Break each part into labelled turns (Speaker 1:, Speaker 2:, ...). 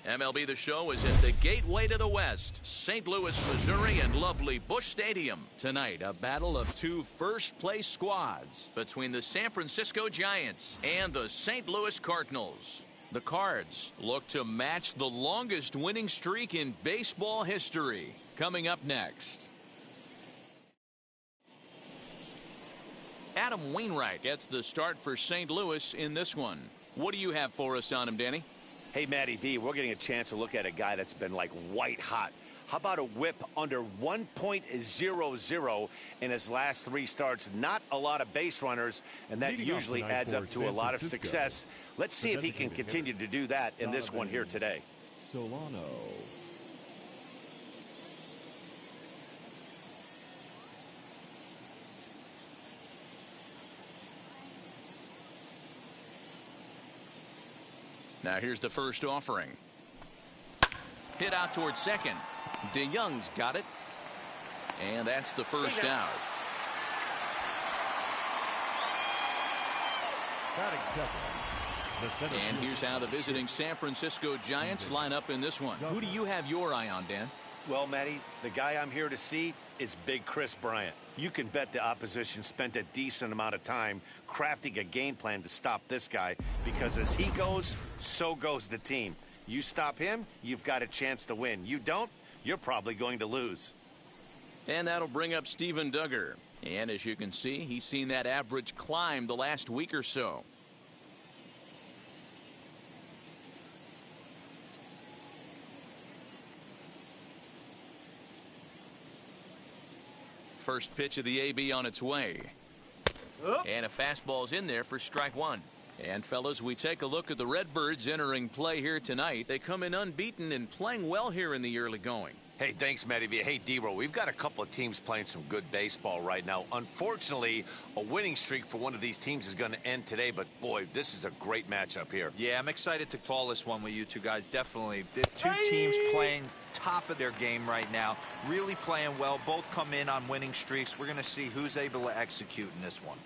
Speaker 1: MLB The Show is at the gateway to the West, St. Louis, Missouri, and lovely Busch Stadium. Tonight, a battle of two first-place squads between the San Francisco Giants and the St. Louis Cardinals. The Cards look to match the longest winning streak in baseball history. Coming up next. Adam Wainwright gets the start for St. Louis in this one. What do you have for us on him, Danny?
Speaker 2: Hey, Matty V, we're getting a chance to look at a guy that's been like white hot. How about a whip under 1.00 in his last 3 starts? Not a lot of base runners, and that usually adds up to a lot of success. Let's see if he can continue to do that in this one here today.
Speaker 3: Solano.
Speaker 1: Now here's the first offering. Hit out towards second. DeYoung's got it. And that's the first out. And here's how the visiting San Francisco Giants line up in this one. Who do you have your eye on, Dan?
Speaker 2: Well, Matty, the guy I'm here to see is Big Chris Bryant. You can bet the opposition spent a decent amount of time crafting a game plan to stop this guy, because as he goes, so goes the team. You stop him, you've got a chance to win. You don't, you're probably going to lose.
Speaker 1: And that'll bring up Steven Duggar. And as you can see, he's seen that average climb the last week or so. First pitch of the AB on its way. And a fastball's in there for strike one. And fellas, we take a look at the Redbirds entering play here tonight. They come in unbeaten and playing well here in the early going.
Speaker 2: Hey, thanks, Matty V. Hey, D-Row, we've got a couple of teams playing some good baseball right now. Unfortunately, a winning streak for one of these teams is going to end today, but boy, this is a great matchup here.
Speaker 4: Yeah, I'm excited to call this one with you two guys. Definitely. The two teams playing top of their game right now, really playing well. Both come in on winning streaks. We're going to see who's able to execute in this one.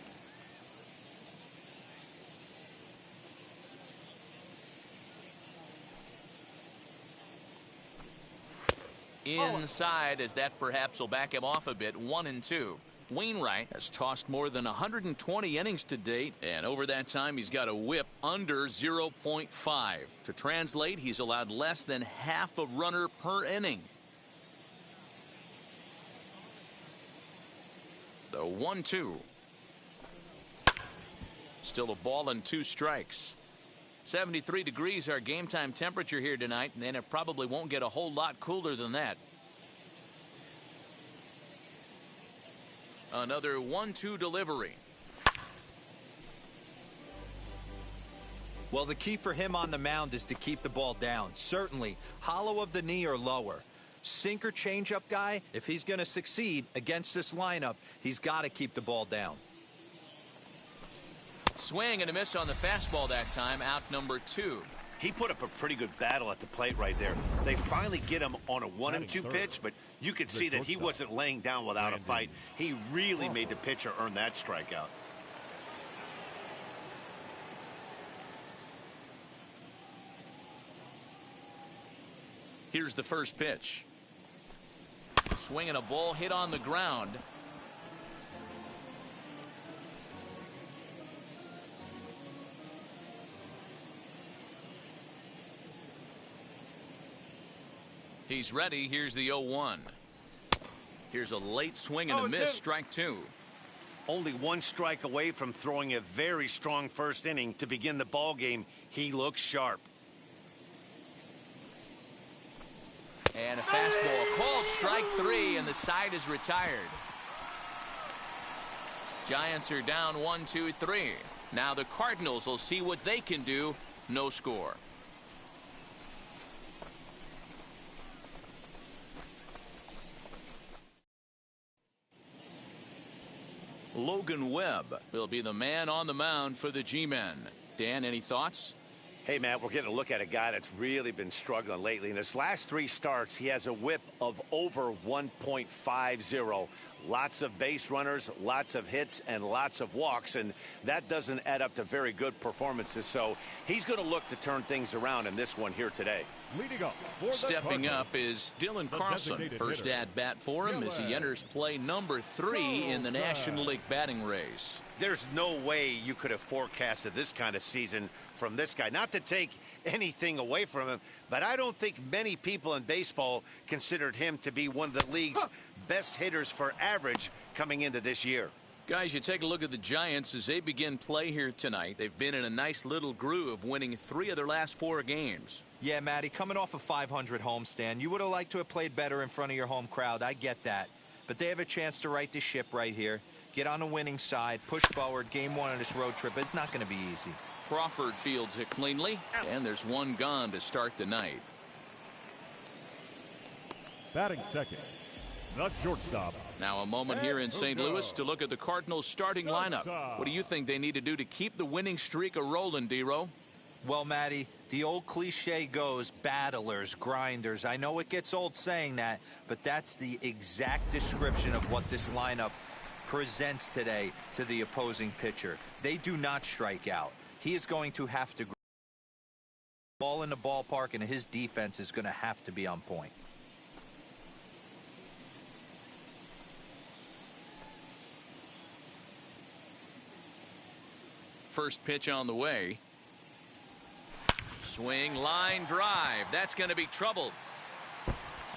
Speaker 1: Inside, as that perhaps will back him off a bit. 1-2. Wainwright has tossed more than 120 innings to date, and over that time he's got a whip under 0.5. To translate, he's allowed less than half a runner per inning. The 1-2. Still a ball and 2 strikes. 73 degrees our game time temperature here tonight, and it probably won't get a whole lot cooler than that. Another 1-2 delivery.
Speaker 4: Well, the key for him on the mound is to keep the ball down. Certainly, hollow of the knee or lower. Sinker changeup guy, if he's going to succeed against this lineup, he's got to keep the ball down.
Speaker 1: Swing and a miss on the fastball that time, out number 2.
Speaker 2: He put up a pretty good battle at the plate right there. They finally get him on a 1-2 pitch, but you could see that he wasn't laying down without a fight. He really made the pitcher earn that strikeout.
Speaker 1: Here's the first pitch. Swinging a ball hit on the ground. He's ready. Here's the 0-1. Here's a late swing and a miss. Strike 2.
Speaker 2: Only 1 strike away from throwing a very strong first inning to begin the ball game. He looks sharp.
Speaker 1: And a fastball called strike 3, and the side is retired. Giants are down 1-2-3. Now the Cardinals will see what they can do. No score. Logan Webb will be the man on the mound for the G-Men. Dan, any thoughts?
Speaker 2: Hey, Matt, we're getting a look at a guy that's really been struggling lately. In his last 3 starts, he has a whip of over 1.50. Lots of base runners, lots of hits, and lots of walks, and that doesn't add up to very good performances. So he's going to look to turn things around in this one here today.
Speaker 3: Leading up for
Speaker 1: Stepping up is Dylan Carlson. First at bat for him as he enters play number 3 in the National League batting race.
Speaker 2: There's no way you could have forecasted this kind of season from this guy. Not to take anything away from him, but I don't think many people in baseball considered him to be one of the league's best hitters for average coming into this year.
Speaker 1: Guys, you take a look at the Giants as they begin play here tonight. They've been in a nice little groove, winning 3 of their last 4 games.
Speaker 4: Yeah, Matty, coming off a 500 homestand, you would have liked to have played better in front of your home crowd. I get that. But they have a chance to right the ship right here. Get on the winning side, push forward. Game 1 of this road trip, it's not going to be easy.
Speaker 1: Crawford fields it cleanly, and there's 1 gone to start the night.
Speaker 3: batting second, the shortstop.
Speaker 1: Now a moment here in St. Louis to look at the Cardinals starting lineup. What do you think they need to do to keep the winning streak a-rolling, D-Row?
Speaker 4: Well, Matty, the old cliche goes, battlers, grinders. I know it gets old saying that, but that's the exact description of what this lineup presents today to the opposing pitcher. They do not strike out. He is going to have to ball in the ballpark, and his defense is going to have to be on point.
Speaker 1: First pitch on the way. Swing, line, drive. That's going to be trouble.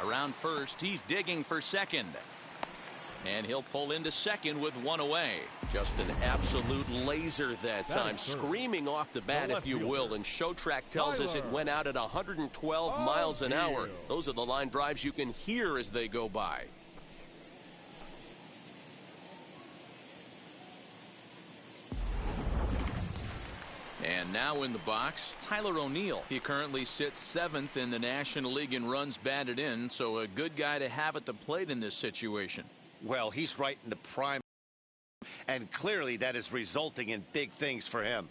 Speaker 1: Around first, he's digging for second. And he'll pull into second with 1 away.
Speaker 5: Just an absolute laser that time, screaming off the bat, if you will. And Showtrack tells us it went out at 112 miles an hour. Those are the line drives you can hear as they go by.
Speaker 1: And now in the box, Tyler O'Neill. He currently sits 7th in the National League in runs batted in, so a good guy to have at the plate in this situation.
Speaker 2: Well, he's right in the prime, and clearly that is resulting in big things for him.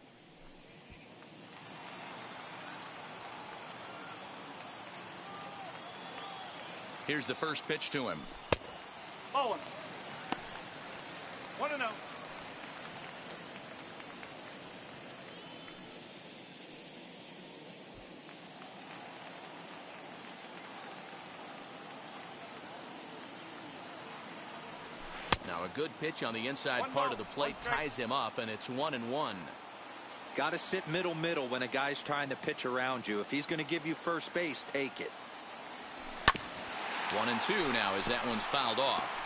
Speaker 1: Here's the first pitch to him.
Speaker 3: Oh, 1-0.
Speaker 1: Now a good pitch on the inside part of the plate ties him up, and it's 1-1.
Speaker 4: Got to sit middle when a guy's trying to pitch around you. If he's going to give you first base, take it.
Speaker 1: 1-2 now as that one's fouled off.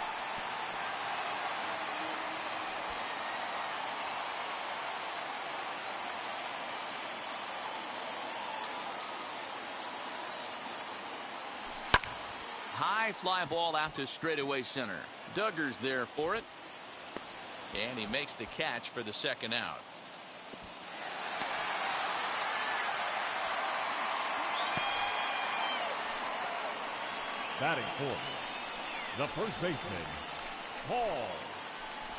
Speaker 1: High fly ball out to straightaway center. Duggar's there for it. And he makes the catch for the second out.
Speaker 3: Batting fourth, the first baseman, Paul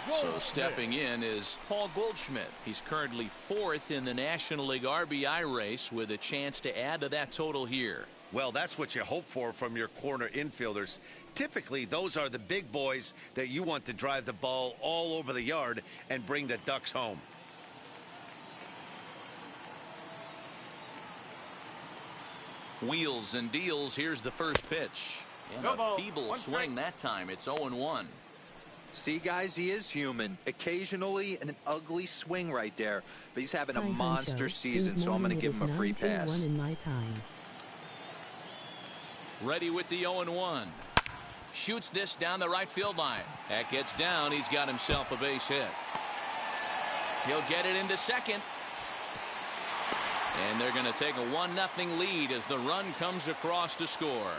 Speaker 3: Goldschmidt.
Speaker 1: So stepping in is Paul Goldschmidt. He's currently 4th in the National League RBI race with a chance to add to that total here.
Speaker 2: Well, that's what you hope for from your corner infielders. Typically, those are the big boys that you want to drive the ball all over the yard and bring the Ducks home.
Speaker 1: Wheels and deals. Here's the first pitch. And a feeble swing that time. It's 0-1.
Speaker 4: See, guys, he is human. Occasionally an ugly swing right there, but he's having a monster season, so I'm going to give him a free pass.
Speaker 1: Ready with the 0-1. Shoots this down the right field line. That gets down. He's got himself a base hit. He'll get it into second. And they're going to take a 1-0 lead as the run comes across to score.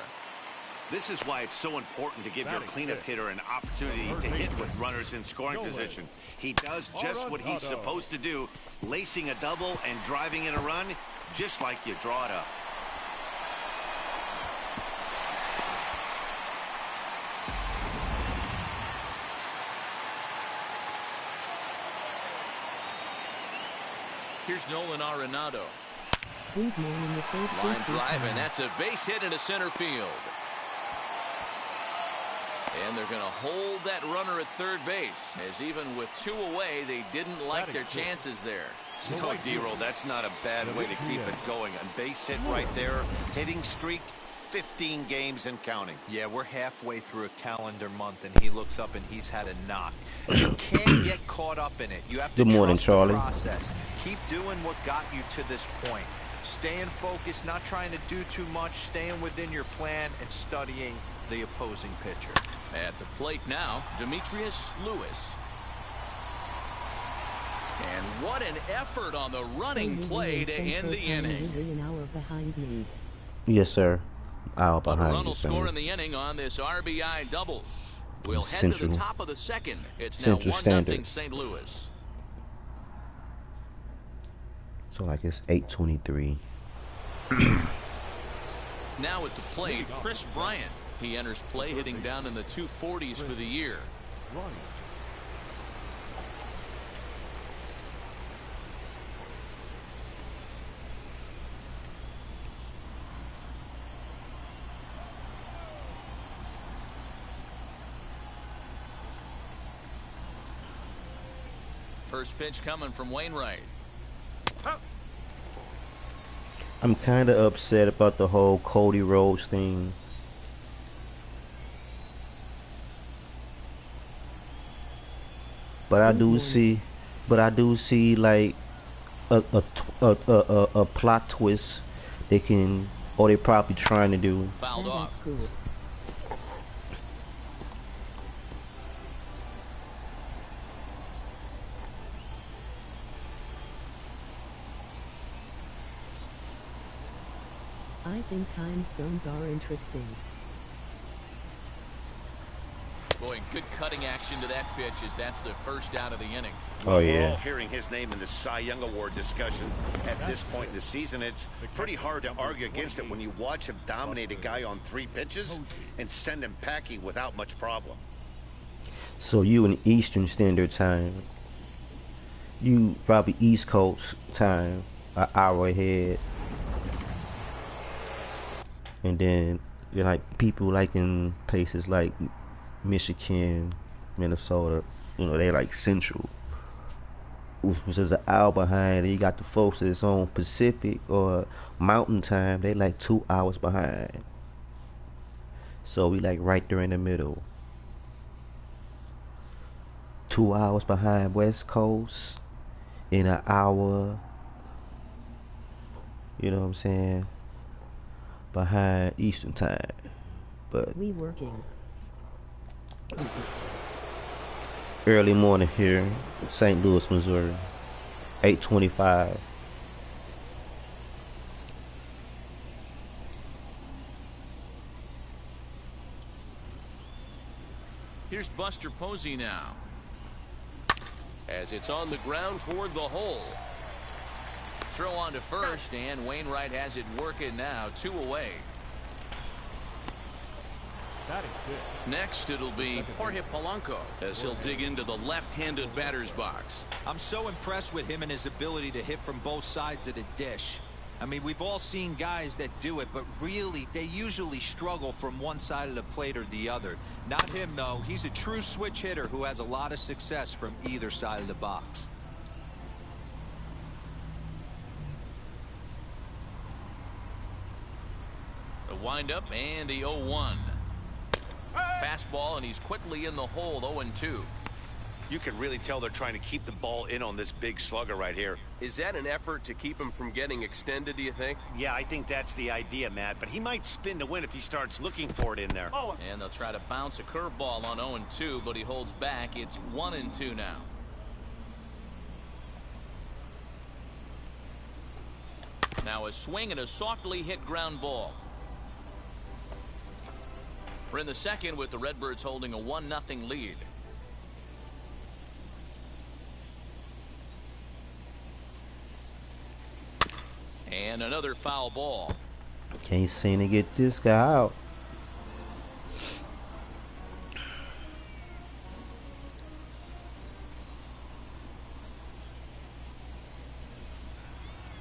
Speaker 2: This is why it's so important to give your cleanup hitter an opportunity to hit with runners in scoring position. He does just what he's supposed to do, lacing a double and driving in a run, just like you draw it up.
Speaker 1: Here's Nolan Arenado. Line drive, and that's a base hit into center field. And they're going to hold that runner at third base, as even with 2 away, they didn't like their chances there.
Speaker 2: No, D-Roll, that's not a bad way to keep it going. A base hit right there, hitting streak, 15 games and counting.
Speaker 4: Yeah, we're halfway through a calendar month, and he looks up and he's had a knock. You can't get caught up in it. You have to trust the process. Keep doing what got you to this point. Staying focused, not trying to do too much, staying within your plan, and studying the opposing pitcher.
Speaker 1: At the plate now, Demetrius Lewis. And what an effort on the running play to end the inning.
Speaker 6: Yes, sir. Out
Speaker 1: But a
Speaker 6: behind
Speaker 1: run will
Speaker 6: you,
Speaker 1: score in the inning on this RBI double. We'll head to the top of the second. It's now 1-0 St. Louis.
Speaker 6: So like it's 8:23.
Speaker 1: Now at the plate, Chris Bryant. He enters play hitting down in the 240s for the year. First pitch coming from Wainwright.
Speaker 6: I'm kind of upset about the whole Cody Rhodes thing. But I do see like a plot twist they can, or they're probably trying to do.
Speaker 1: Fouled off.
Speaker 7: I think time zones are interesting.
Speaker 1: Boy, good cutting action to that pitch as that's the first out of the inning.
Speaker 6: Oh, yeah.
Speaker 2: We're all hearing his name in the Cy Young Award discussions at this point in the season. It's pretty hard to argue against it when you watch him dominate a guy on 3 pitches and send him packing without much problem.
Speaker 6: So you in Eastern Standard Time. You probably East Coast time, an hour ahead. And then you're like people like in places like Michigan, Minnesota, you know, they like Central, which is an hour behind. And you got the folks that's on Pacific or Mountain Time, they like 2 hours behind. So we like right there in the middle. 2 hours behind West Coast in an hour, you know what I'm saying, behind Eastern Time. But
Speaker 7: We working.
Speaker 6: early morning here, St. Louis, Missouri, 8:25.
Speaker 1: Here's Buster Posey now, as it's on the ground toward the hole. Throw on to first, and Wainwright has it working now, 2 away. Next, it'll be Jorge Polanco as he'll dig into the left-handed batter's box.
Speaker 4: I'm so impressed with him and his ability to hit from both sides of the dish. I mean, we've all seen guys that do it, but really, they usually struggle from one side of the plate or the other. Not him, though. He's a true switch hitter who has a lot of success from either side of the box.
Speaker 1: The windup and the 0-1. Fastball, and he's quickly in the hole, 0-2.
Speaker 2: You can really tell they're trying to keep the ball in on this big slugger right here.
Speaker 5: Is that an effort to keep him from getting extended, do you think?
Speaker 2: Yeah, I think that's the idea, Matt. But he might spin to win if he starts looking for it in there.
Speaker 1: And they'll try to bounce a curveball on 0-2, but he holds back. It's 1-2 now. Now a swing and a softly hit ground ball. We're in the second with the Redbirds holding a 1-0 lead. And another foul ball.
Speaker 6: Can't seem to get this guy out.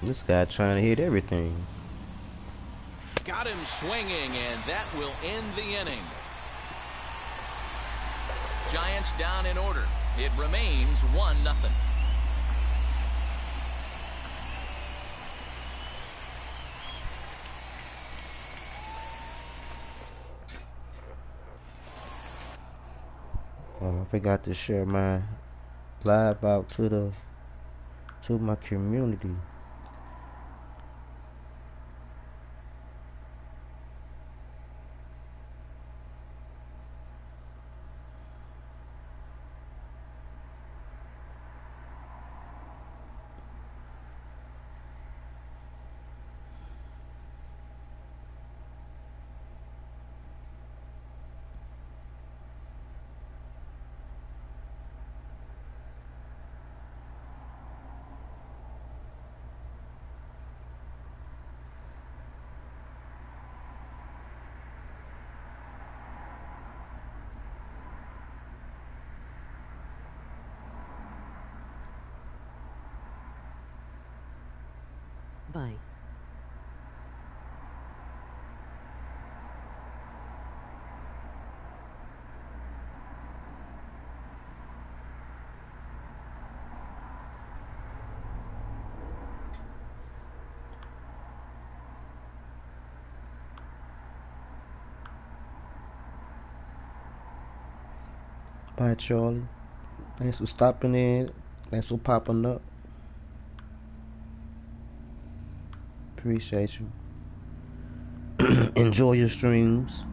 Speaker 6: This guy trying to hit everything.
Speaker 1: Got him swinging, and that will end the inning. Giants down in order. It remains 1-0.
Speaker 6: I forgot to share my live out to my community.
Speaker 7: Bye.
Speaker 6: Bye, Charlie. Thanks for stopping in. Thanks for popping up. Appreciate you. Enjoy your streams.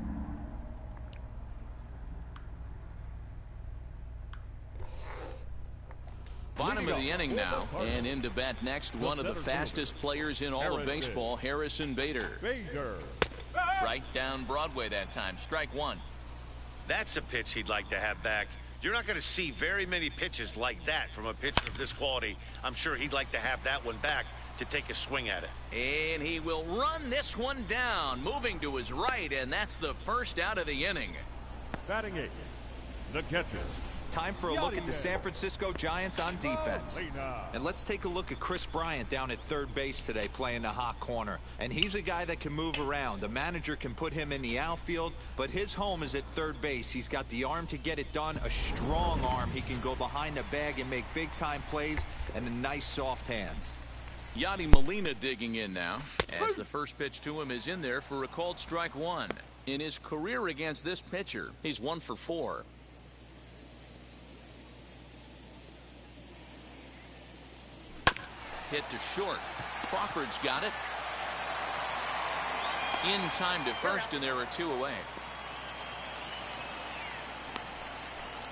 Speaker 1: Bottom of the inning now, and in to bat next, one of the fastest players in all of baseball, Harrison Bader. Right down Broadway that time. Strike one.
Speaker 2: That's a pitch he'd like to have back. You're not going to see very many pitches like that from a pitcher of this quality. I'm sure he'd like to have that one back to take a swing at it.
Speaker 1: And he will run this one down, moving to his right, and that's the first out of the inning.
Speaker 3: Batting 8, the catcher.
Speaker 4: Time for a look at the San Francisco Giants on defense. And let's take a look at Chris Bryant down at third base today playing the hot corner. And he's a guy that can move around. The manager can put him in the outfield, but his home is at third base. He's got the arm to get it done, a strong arm. He can go behind the bag and make big-time plays, and the nice soft hands.
Speaker 1: Yadi Molina digging in now, as the first pitch to him is in there for a called strike one. In his career against this pitcher, he's 1 for 4. Hit to short. Crawford's got it. In time to first, and there are 2 away.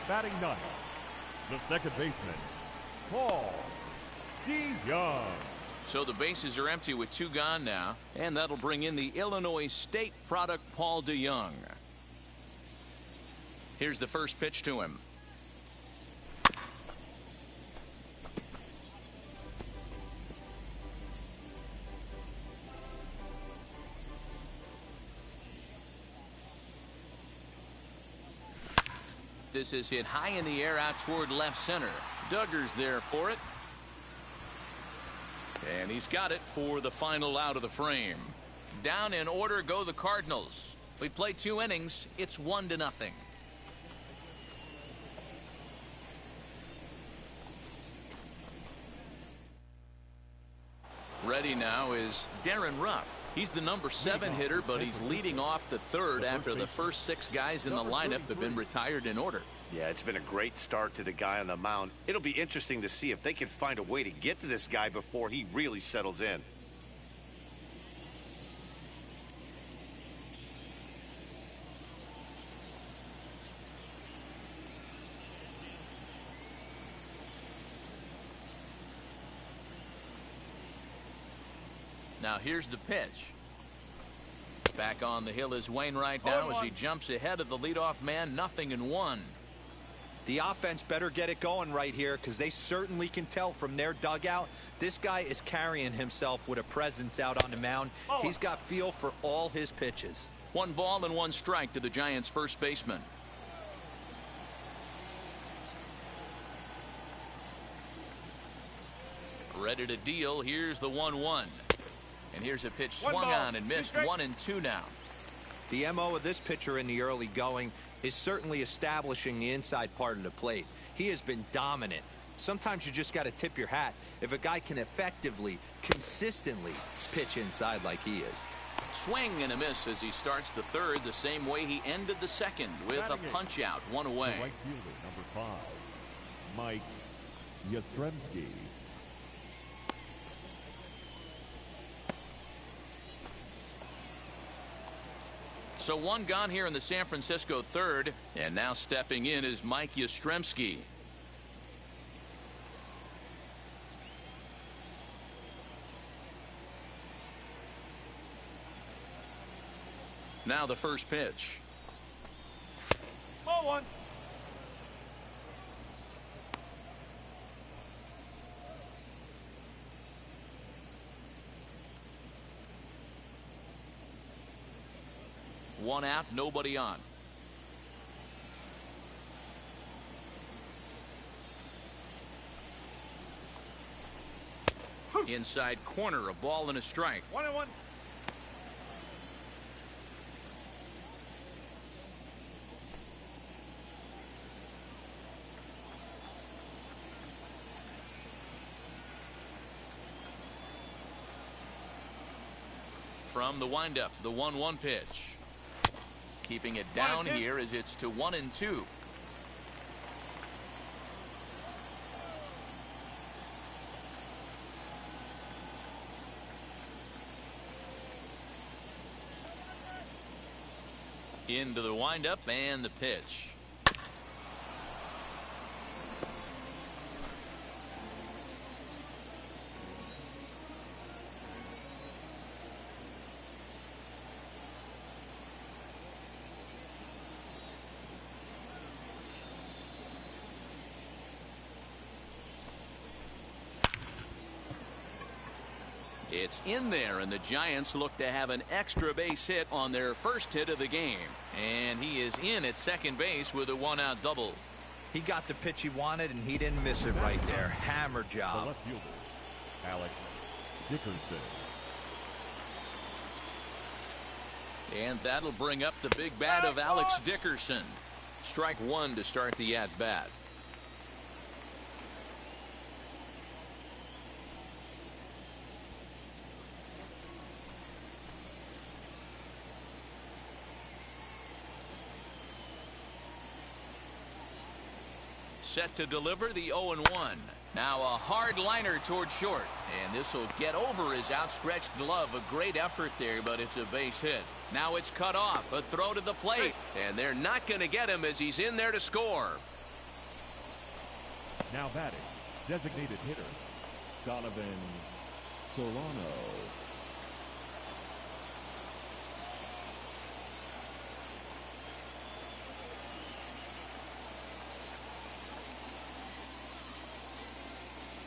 Speaker 3: Batting 9, the second baseman, Paul DeYoung.
Speaker 1: So the bases are empty with 2 gone now, and that'll bring in the Illinois State product, Paul DeYoung. Here's the first pitch to him. This is hit high in the air out toward left center. Duggar's there for it. And he's got it for the final out of the frame. Down in order go the Cardinals. We played 2 innings. It's 1-0. Ready now is Darren Ruff. He's the number 7 hitter, but he's leading off the third after the first 6 guys in the lineup have been retired in order.
Speaker 2: Yeah, it's been a great start to the guy on the mound. It'll be interesting to see if they can find a way to get to this guy before he really settles in.
Speaker 1: Now here's the pitch. Back on the hill is Wainwright now as he jumps ahead of the leadoff man. 0-1.
Speaker 4: The offense better get it going right here, because they certainly can tell from their dugout this guy is carrying himself with a presence out on the mound. He's got feel for all his pitches.
Speaker 1: 1 ball and 1 strike to the Giants' first baseman. Ready to deal. Here's the 1-1. And here's a pitch swung on and missed. 1-2 now.
Speaker 4: The MO of this pitcher in the early going is certainly establishing the inside part of the plate. He has been dominant. Sometimes you just got to tip your hat if a guy can effectively, consistently pitch inside like he is.
Speaker 1: Swing and a miss as he starts the third the same way he ended the second with a punch out. One away.
Speaker 3: Right fielder, number 5, Mike Yastrzemski.
Speaker 1: So one gone here in the San Francisco third, and now stepping in is Mike Yastrzemski. Now the first pitch.
Speaker 3: Ball 1.
Speaker 1: One out, nobody on. Inside corner, a ball and a strike.
Speaker 3: 1-1.
Speaker 1: From the windup, the 1-1 pitch. Keeping it down here as it's to 1-2. Into the windup and the pitch. It's in there, and the Giants look to have an extra base hit on their first hit of the game. And he is in at second base with a 1-out double.
Speaker 4: He got the pitch he wanted, and he didn't miss it right there. Hammer
Speaker 3: The
Speaker 4: job.
Speaker 3: left fielder, Alex Dickerson.
Speaker 1: And that'll bring up the big bat of Alex Dickerson. Strike one to start the at-bat. Set to deliver the 0-1. Now a hard liner toward short, and this will get over his outstretched glove. A great effort there, but it's a base hit. Now it's cut off, a throw to the plate, and they're not going to get him as he's in there to score.
Speaker 3: Now batting, designated hitter, Donovan Solano.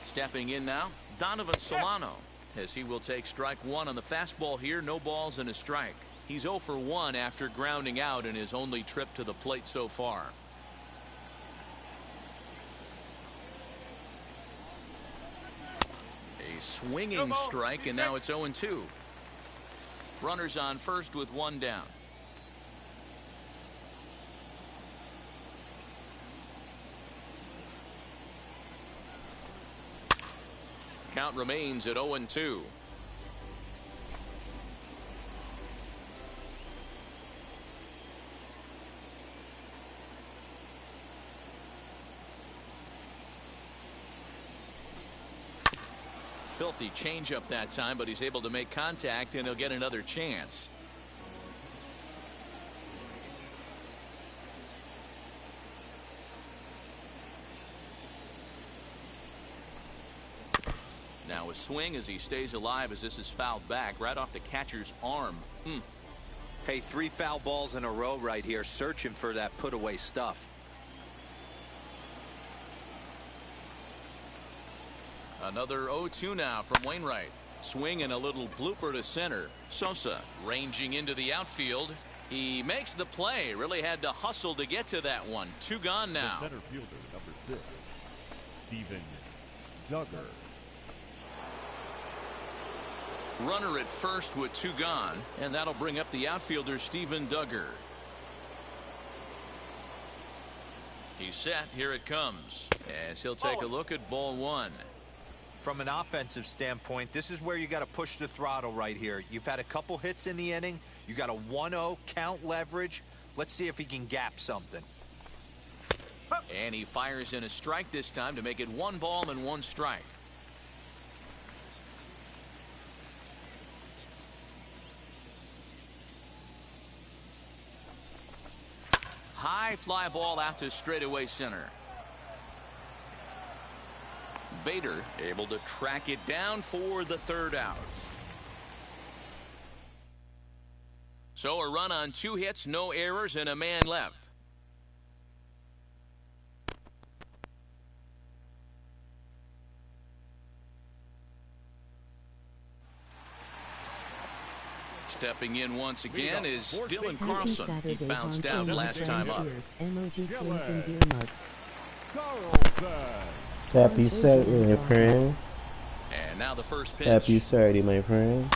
Speaker 1: Stepping in now, Donovan Solano, as he will take strike one on the fastball here. No balls and a strike. He's 0 for 1 after grounding out in his only trip to the plate so far. A swinging strike, and now it's 0-2. Runners on first with one down. Count remains at 0-2. Filthy changeup that time, but he's able to make contact, and he'll get another chance. Now a swing as he stays alive, as this is fouled back right off the catcher's arm.
Speaker 4: Hey, 3 foul balls in a row right here, searching for that put away stuff.
Speaker 1: Another 0-2 now from Wainwright. Swing and a little blooper to center. Sosa ranging into the outfield. He makes the play. Really had to hustle to get to that one. 2 gone now.
Speaker 3: The center fielder, number 6, Steven Duggar.
Speaker 1: Runner at first with 2 gone, and that'll bring up the outfielder Steven Duggar. He's set. Here it comes. As he'll take a look at ball 1.
Speaker 4: From an offensive standpoint, this is where you got to push the throttle right here. You've had a couple hits in the inning. You got a 1-0 count leverage. Let's see if he can gap something.
Speaker 1: And he fires in a strike this time to make it 1 ball and 1 strike. High fly ball out to straightaway center. Bader able to track it down for the 3rd out. So a run on 2 hits, no errors, and a man left. Stepping in once again is Dylan Carlson. He bounced out last time up.
Speaker 6: Happy Saturday, my friend.
Speaker 1: And now the first pitch.
Speaker 6: Happy Saturday, my friend.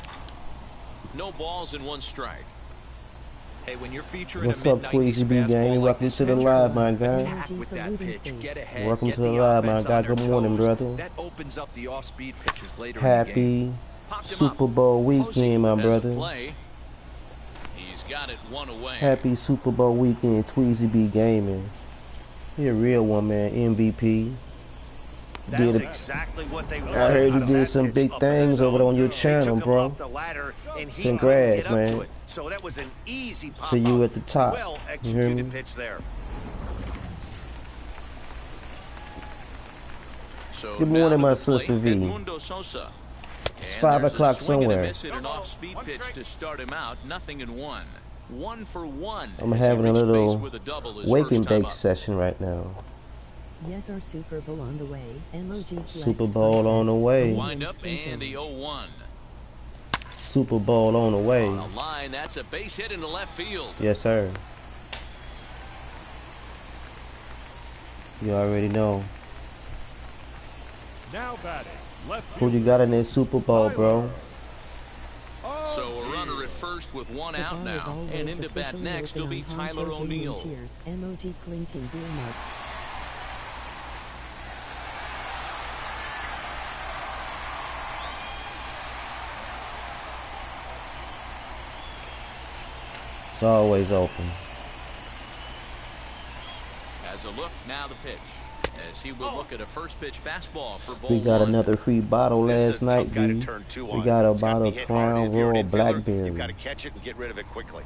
Speaker 1: No balls and 1 strike.
Speaker 4: Hey, when you're featuring
Speaker 6: What's
Speaker 4: a
Speaker 6: up, Tweezy B gang? Welcome to the live, my guy.
Speaker 4: attack with that pitch, get ahead,
Speaker 6: Welcome
Speaker 4: get
Speaker 6: to the
Speaker 4: the
Speaker 6: live, my
Speaker 4: offense
Speaker 6: guy.
Speaker 4: on their
Speaker 6: Good morning,
Speaker 4: toes.
Speaker 6: brother.
Speaker 4: That opens up the off-speed pitches later in the game.
Speaker 6: Happy Super Bowl weekend, my brother.
Speaker 1: He's got it 1 away.
Speaker 6: Happy Super Bowl weekend, Tweezy B Gaming. He a real one, man. MVP.
Speaker 2: That's exactly what they wanted.
Speaker 6: I heard
Speaker 2: out
Speaker 6: you
Speaker 2: of
Speaker 6: did
Speaker 2: that
Speaker 6: some
Speaker 2: pitch
Speaker 6: big
Speaker 2: up in the
Speaker 6: things over
Speaker 2: zone.
Speaker 6: on your
Speaker 2: They
Speaker 6: channel,
Speaker 2: took him
Speaker 6: bro.
Speaker 2: up the ladder, and he
Speaker 6: Congrats,
Speaker 2: couldn't get up to
Speaker 6: man.
Speaker 2: it. So that was an easy pop
Speaker 6: See you
Speaker 2: up.
Speaker 6: at the top.
Speaker 2: Well
Speaker 6: You hear me?
Speaker 2: executed pitch there.
Speaker 1: So
Speaker 6: Good
Speaker 1: now
Speaker 6: morning,
Speaker 1: to
Speaker 6: my
Speaker 1: the plate,
Speaker 6: sister V.
Speaker 1: Edmundo Sosa. And
Speaker 6: 5
Speaker 1: there's a
Speaker 6: o'clock
Speaker 1: swing and a
Speaker 6: somewhere.
Speaker 1: miss and an off-speed pitch to start him out. 0-1. 1 for 1.
Speaker 6: I'm
Speaker 1: as he
Speaker 6: having a
Speaker 1: reached
Speaker 6: little
Speaker 1: base with a double his
Speaker 6: wake
Speaker 1: first
Speaker 6: and
Speaker 1: time
Speaker 6: bake
Speaker 1: up.
Speaker 6: session right now.
Speaker 7: Yes, our Super Bowl on the way. MLG Flex
Speaker 6: Super Bowl on the way.
Speaker 1: Wind up and the 0-1.
Speaker 6: Super Bowl on the way.
Speaker 1: On the line, that's a base hit into left field.
Speaker 6: Yes, sir. You already know.
Speaker 3: Now batting, left
Speaker 6: Who you got in that Super Bowl, bro?
Speaker 1: So a runner at first with 1 out now. And into bat next will be Tyler O'Neill.
Speaker 7: MOG clinking beer marks.
Speaker 6: It's always open.
Speaker 1: As a look, now the pitch. As he will look at a first pitch fastball for ball
Speaker 6: We got
Speaker 1: 1.
Speaker 6: another free bottle
Speaker 2: This
Speaker 6: last
Speaker 2: is a
Speaker 6: night,
Speaker 2: tough guy to
Speaker 6: B.
Speaker 2: turn 2
Speaker 6: We
Speaker 2: on.
Speaker 6: got a
Speaker 2: It's gotta
Speaker 6: bottle
Speaker 2: be
Speaker 6: of
Speaker 2: hit hard.
Speaker 6: Crown
Speaker 2: If you're an
Speaker 6: Royal
Speaker 2: infielder,
Speaker 6: Blackberry.
Speaker 2: You've got to catch it and get rid of it quickly.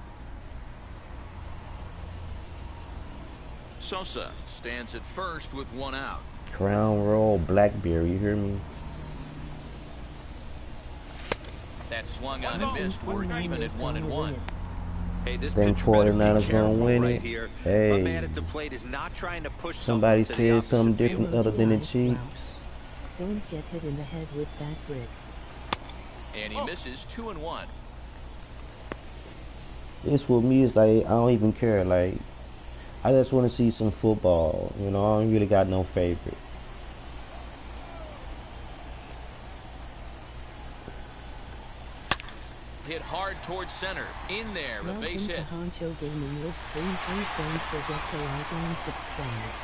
Speaker 1: Sosa stands at first with 1 out.
Speaker 6: Crown Royal Blackberry, you hear me?
Speaker 1: That swung on and missed. We're even at 1-1.
Speaker 4: Hey, this
Speaker 6: Think
Speaker 4: pitcher better be
Speaker 6: 49ers gonna
Speaker 4: careful
Speaker 6: win
Speaker 4: right
Speaker 6: it?
Speaker 4: here.
Speaker 6: Hey.
Speaker 4: My man at the plate is not trying to push
Speaker 6: Somebody
Speaker 4: someone to the
Speaker 6: said
Speaker 4: opposite
Speaker 6: something
Speaker 4: field.
Speaker 6: different other than the Chiefs.
Speaker 7: Don't get hit in the head with that brick.
Speaker 1: And he misses 2-1.
Speaker 6: This with me is like, I don't even care. Like, I just want to see some football. You know, I don't really got no favorite.
Speaker 1: Hit hard towards center. In there, a
Speaker 7: Welcome
Speaker 1: base
Speaker 7: to
Speaker 1: hit.
Speaker 7: Honcho Gaming with stream. Please don't forget to like and subscribe.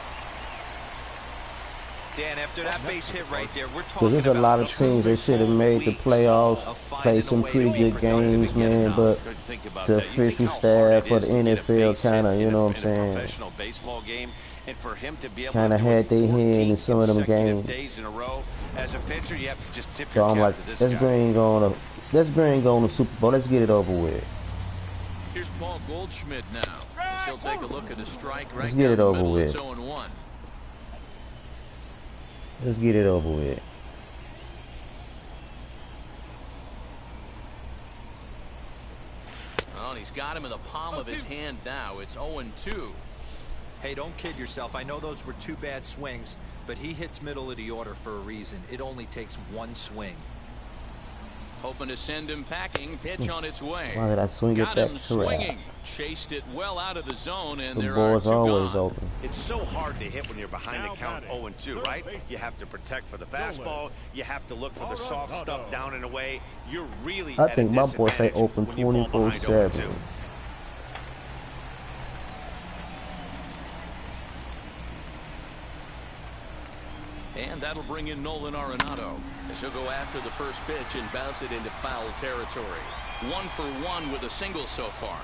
Speaker 4: Dan, after that base hit right there, we're
Speaker 6: Because
Speaker 4: talking
Speaker 6: there's a
Speaker 4: about
Speaker 6: lot of teams that should have made the playoffs,
Speaker 4: of finding
Speaker 6: play
Speaker 4: a
Speaker 6: some
Speaker 4: way
Speaker 6: pretty
Speaker 4: to be
Speaker 6: good
Speaker 4: productive
Speaker 6: games,
Speaker 4: and get
Speaker 6: man.
Speaker 4: it
Speaker 6: But
Speaker 2: Good to think about
Speaker 6: the
Speaker 2: that. You think
Speaker 6: official
Speaker 2: how hard
Speaker 6: staff
Speaker 2: it
Speaker 6: for
Speaker 2: is
Speaker 6: the
Speaker 2: to get a
Speaker 6: NFL
Speaker 2: base hit
Speaker 6: kind of, you
Speaker 2: in
Speaker 6: know
Speaker 2: a-
Speaker 6: what I'm
Speaker 2: in a
Speaker 6: saying,
Speaker 2: professional baseball game, and for him to be able
Speaker 6: kind
Speaker 2: to
Speaker 6: of
Speaker 2: do
Speaker 6: had
Speaker 2: it
Speaker 6: their hand
Speaker 2: 14
Speaker 6: in some of them
Speaker 2: consecutive
Speaker 6: games.
Speaker 2: days in a row, as a pitcher, you have to just tip
Speaker 6: So
Speaker 2: your
Speaker 6: I'm
Speaker 2: cap
Speaker 6: like,
Speaker 2: to this
Speaker 6: let's
Speaker 2: guy.
Speaker 6: bring on the Super Bowl. Let's get it over with.
Speaker 1: Here's Paul Goldschmidt now. As he'll take a look at a strike right
Speaker 6: Let's get
Speaker 1: down
Speaker 6: it
Speaker 1: the
Speaker 6: over
Speaker 1: middle.
Speaker 6: with.
Speaker 1: It's 0-1.
Speaker 6: Let's get it over with.
Speaker 1: Well, he's got him in the palm of his hand now. It's 0-2.
Speaker 4: Hey, don't kid yourself. I know those were 2 bad swings, but he hits middle of the order for a reason. It only takes 1 swing.
Speaker 1: Hoping to send him packing. Pitch on its way.
Speaker 6: Why did I swing
Speaker 1: Got
Speaker 6: at
Speaker 1: him
Speaker 6: that
Speaker 1: swinging. Chased it well out of the zone, and
Speaker 6: The
Speaker 1: there are
Speaker 6: ball's
Speaker 1: two
Speaker 6: always
Speaker 1: gone.
Speaker 6: open.
Speaker 2: It's so hard to hit when you're behind the count 0-2, right? You have to protect for the fastball. You have to look for the soft stuff down and away. You're really
Speaker 6: I
Speaker 2: at
Speaker 6: think
Speaker 2: a
Speaker 6: my boy say
Speaker 2: disadvantage
Speaker 6: open
Speaker 2: when you fall behind
Speaker 6: 24/7.
Speaker 2: 0-2.
Speaker 1: And that'll bring in Nolan Arenado as he'll go after the first pitch and bounce it into foul territory. 1 for 1 with a single so far.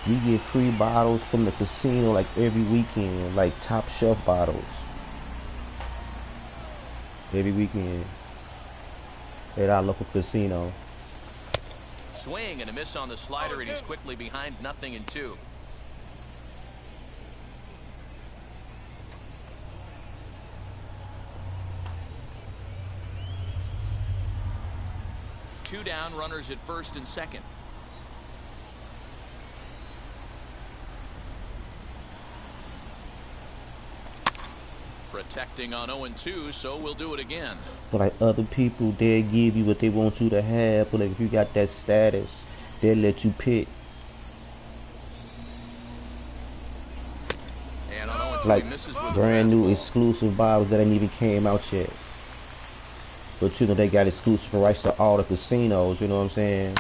Speaker 6: We get free bottles from the casino like every weekend, like top shelf bottles. Every weekend at our local casino.
Speaker 1: Swing and a miss on the slider, and he's quickly behind 0-2. Two down, runners at first and second. Protecting on 0-2, so we'll do it again.
Speaker 6: But like other people, they'll give you what they want you to have. But like if you got that status, they'll let you pick.
Speaker 1: And on 0-2,
Speaker 6: Like
Speaker 1: he misses with a
Speaker 6: brand new
Speaker 1: fastball.
Speaker 6: exclusive bottles that ain't even came out yet. But you know they got exclusive rights to all the casinos. You know what I'm saying?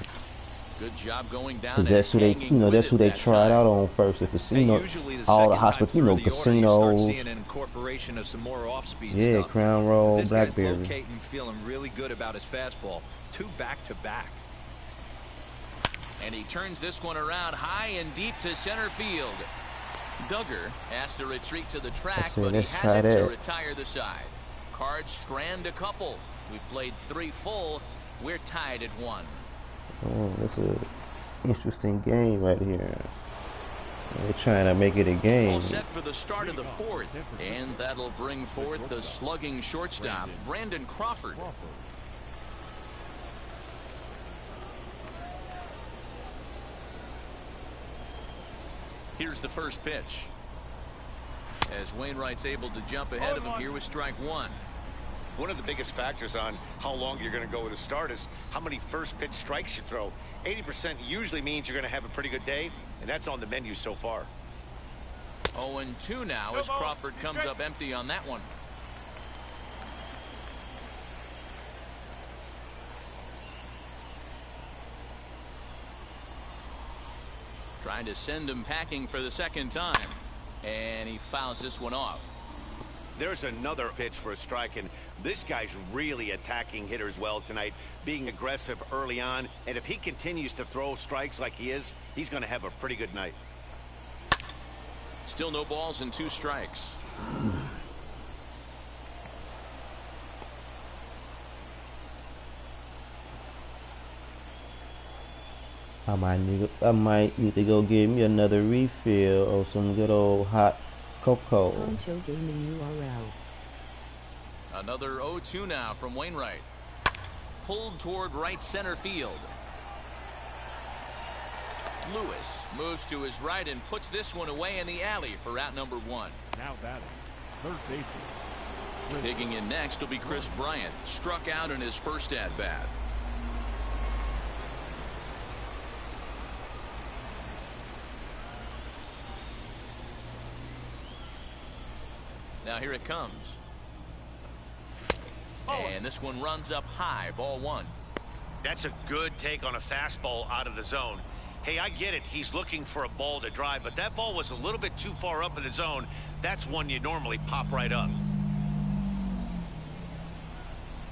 Speaker 1: Good job going down.
Speaker 6: Cause that's who they, you know, that's who they tried out on first. The casino, all the hospital, you know, casinos.
Speaker 4: Seeing an incorporation of some more off-speed
Speaker 6: Yeah,
Speaker 4: stuff.
Speaker 6: Crown Roll,
Speaker 4: This guy's
Speaker 6: Blackberry.
Speaker 4: locating, feeling really good about his fastball. 2 back-to-back.
Speaker 1: And he turns this one around high and deep to center field. Duggar has to retreat to the track, but he
Speaker 6: let's
Speaker 1: has
Speaker 6: try
Speaker 1: it to
Speaker 6: that.
Speaker 1: retire the side. Cards strand a couple. We've played 3 full. We're tied at 1.
Speaker 6: Oh, that's a interesting game right here. They're trying to make it a game.
Speaker 1: All set for the start of the 4th, and that'll bring forth the slugging shortstop, Brandon Crawford. Here's the first pitch. As Wainwright's able to jump ahead of him here with strike 1.
Speaker 2: One of the biggest factors on how long you're going to go with a start is how many first pitch strikes you throw. 80% usually means you're going to have a pretty good day, and that's on the menu so far.
Speaker 1: 0-2 now as Crawford comes up empty on that one. Trying to send him packing for the second time. And he fouls this one off.
Speaker 2: There's another pitch for a strike, and this guy's really attacking hitters well tonight, being aggressive early on, and if he continues to throw strikes like he is, he's going to have a pretty good night.
Speaker 1: Still no balls and 2 strikes.
Speaker 6: I might need to go get me another refill of some good old hot cocoa.
Speaker 7: Poncho Gaming URL.
Speaker 1: Another 0-2 now from Wainwright. Pulled toward right center field. Lewis moves to his right and puts this one away in the alley for out number 1.
Speaker 3: Now batting, third baseman.
Speaker 1: Digging in next will be Chris Bryant. Struck out in his first at-bat. Now here it comes. And this one runs up high, ball 1.
Speaker 2: That's a good take on a fastball out of the zone. Hey, I get it. He's looking for a ball to drive, but that ball was a little bit too far up in the zone. That's one you normally pop right up.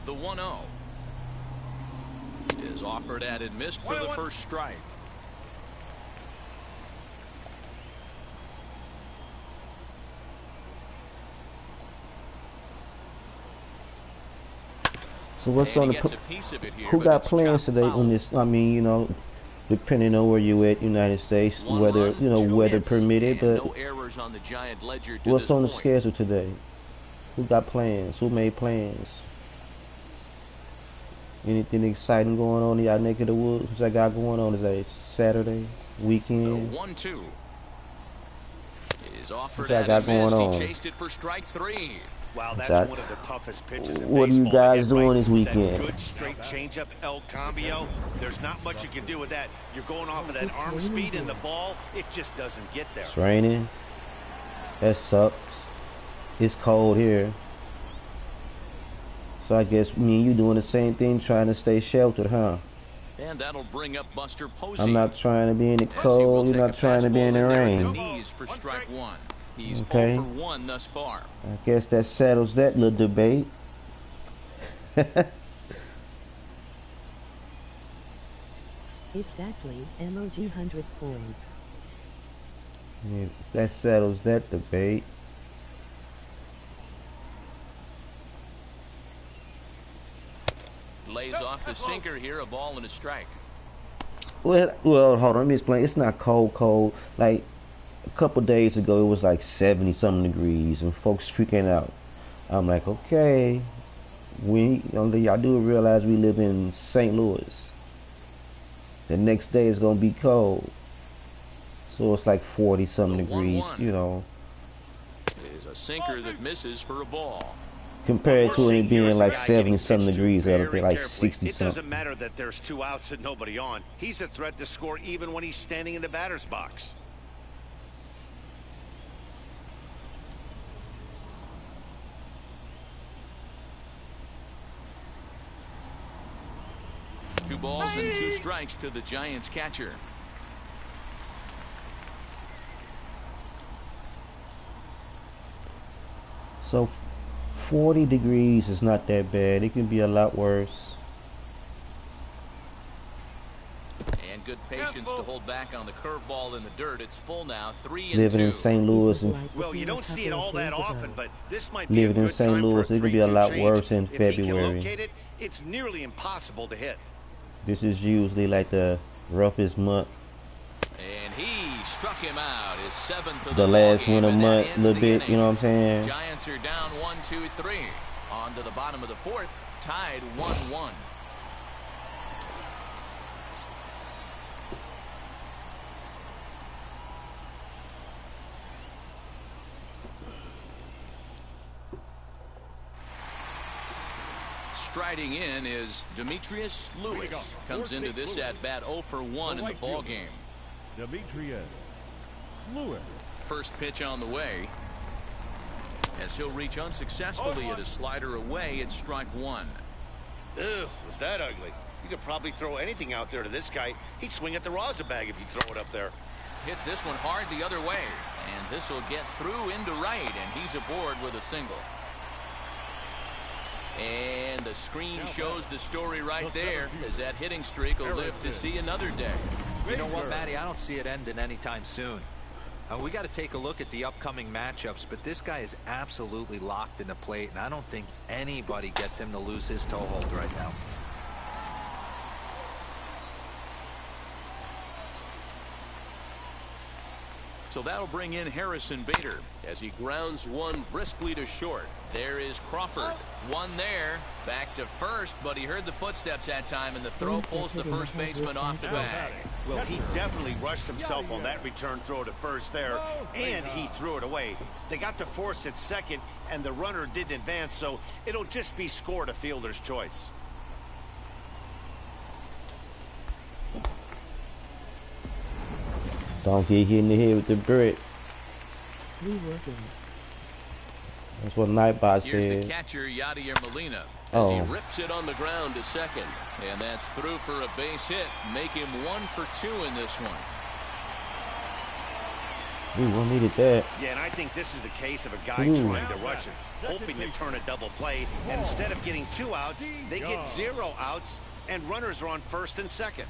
Speaker 1: The 1-0 is offered at and missed for the first strike.
Speaker 6: So what's on the
Speaker 1: Here,
Speaker 6: who got plans today on this? I mean, you know, depending on where you at, United States, weather, you know, weather permitted. But
Speaker 1: no errors on the Giant ledger to
Speaker 6: what's
Speaker 1: this
Speaker 6: on the
Speaker 1: point.
Speaker 6: schedule today? Who got plans? Who made plans? Anything exciting going on in y'all neck of the woods? What's that got going on today? Saturday weekend.
Speaker 1: The 1-2 is offered
Speaker 6: What's that
Speaker 1: at
Speaker 6: got
Speaker 1: and missed.
Speaker 6: going on?
Speaker 1: He chased it for strike 3.
Speaker 2: Wow, that's one of the toughest pitches in
Speaker 6: what
Speaker 2: baseball.
Speaker 6: are you guys doing this weekend?
Speaker 2: That good straight changeup, El Cambio. There's not much you can do with that. You're going off of that arm speed, and the ball, it just doesn't get there.
Speaker 6: It's raining. That sucks. It's cold here. So I guess me and you doing the same thing, trying to stay sheltered, huh?
Speaker 1: And that'll bring up Buster Posey.
Speaker 6: I'm not trying to be in the cold. You're not trying to be in the rain.
Speaker 1: Knees for strike one. He's
Speaker 6: okay.
Speaker 1: 0 for 1 thus far.
Speaker 6: I guess that settles that little debate.
Speaker 7: Exactly, MOG 100 points.
Speaker 6: Yeah, that settles that debate.
Speaker 1: Lays off the sinker here, a ball and a strike.
Speaker 6: Well, hold on, let me explain. It's not cold. Like, a couple days ago, it was like 70-something degrees, and folks freaking out. I'm like, okay, y'all do realize we live in St. Louis. The next day it's gonna be cold, so it's like 40-something degrees, you know.
Speaker 1: Is a sinker that misses for a ball.
Speaker 6: Compared to it being like 70-something degrees, that'll be like 60-something.
Speaker 2: It doesn't matter that there's 2 outs and nobody on. He's a threat to score even when he's standing in the batter's box.
Speaker 1: Two balls and 2 strikes to the Giants catcher.
Speaker 6: So 40 degrees is not that bad. It can be a lot worse.
Speaker 1: And good patience to hold back on the curveball in the dirt. It's full now, 3-2.
Speaker 6: Living in St. Louis and
Speaker 2: well, you don't see it all that often, but this might be
Speaker 6: living in St. Louis, it could be a lot worse in February.
Speaker 2: If he can locate it, it's nearly impossible to hit.
Speaker 6: This is usually like the roughest month.
Speaker 1: And he struck him out. His 7th of
Speaker 6: the last winter month, a little bit, you know what I'm saying?
Speaker 1: Giants are down 1-2-3. On to the bottom of the 4th, tied 1-1. Striding in is Demetrius Lewis. Comes into this at bat 0 for 1 in the ball game.
Speaker 3: Demetrius Lewis.
Speaker 1: First pitch on the way. As he'll reach unsuccessfully at a slider away, it's strike 1.
Speaker 2: Ew, was that ugly? You could probably throw anything out there to this guy. He'd swing at the rosin bag if you throw it up there.
Speaker 1: Hits this one hard the other way. And this will get through into right, and he's aboard with a single. And the screen shows the story right there, as that hitting streak will live to see another day.
Speaker 4: You know what, Matty? I don't see it ending anytime soon. We got to take a look at the upcoming matchups, but this guy is absolutely locked in the plate, and I don't think anybody gets him to lose his toehold right now.
Speaker 1: So that'll bring in Harrison Bader as he grounds one briskly to short. There is Crawford. One there. Back to first, but he heard the footsteps that time, and the throw pulls the first baseman off the bag.
Speaker 2: Well, he definitely rushed himself on that return throw to first there, and he threw it away. They got to force at second, and the runner didn't advance, so it'll just be scored a fielder's choice.
Speaker 6: Don't get hit in the head with the brick. That's what Nightbot said.
Speaker 1: Here's the catcher, Yadier Molina, as he rips it on the ground to second. And that's through for a base hit. Make him 1 for 2 in this one.
Speaker 6: We needed that.
Speaker 2: Yeah, and I think this is the case of a guy trying to rush it, hoping to turn a double play. And instead of getting 2 outs, they get 0 outs, and runners are on first and second.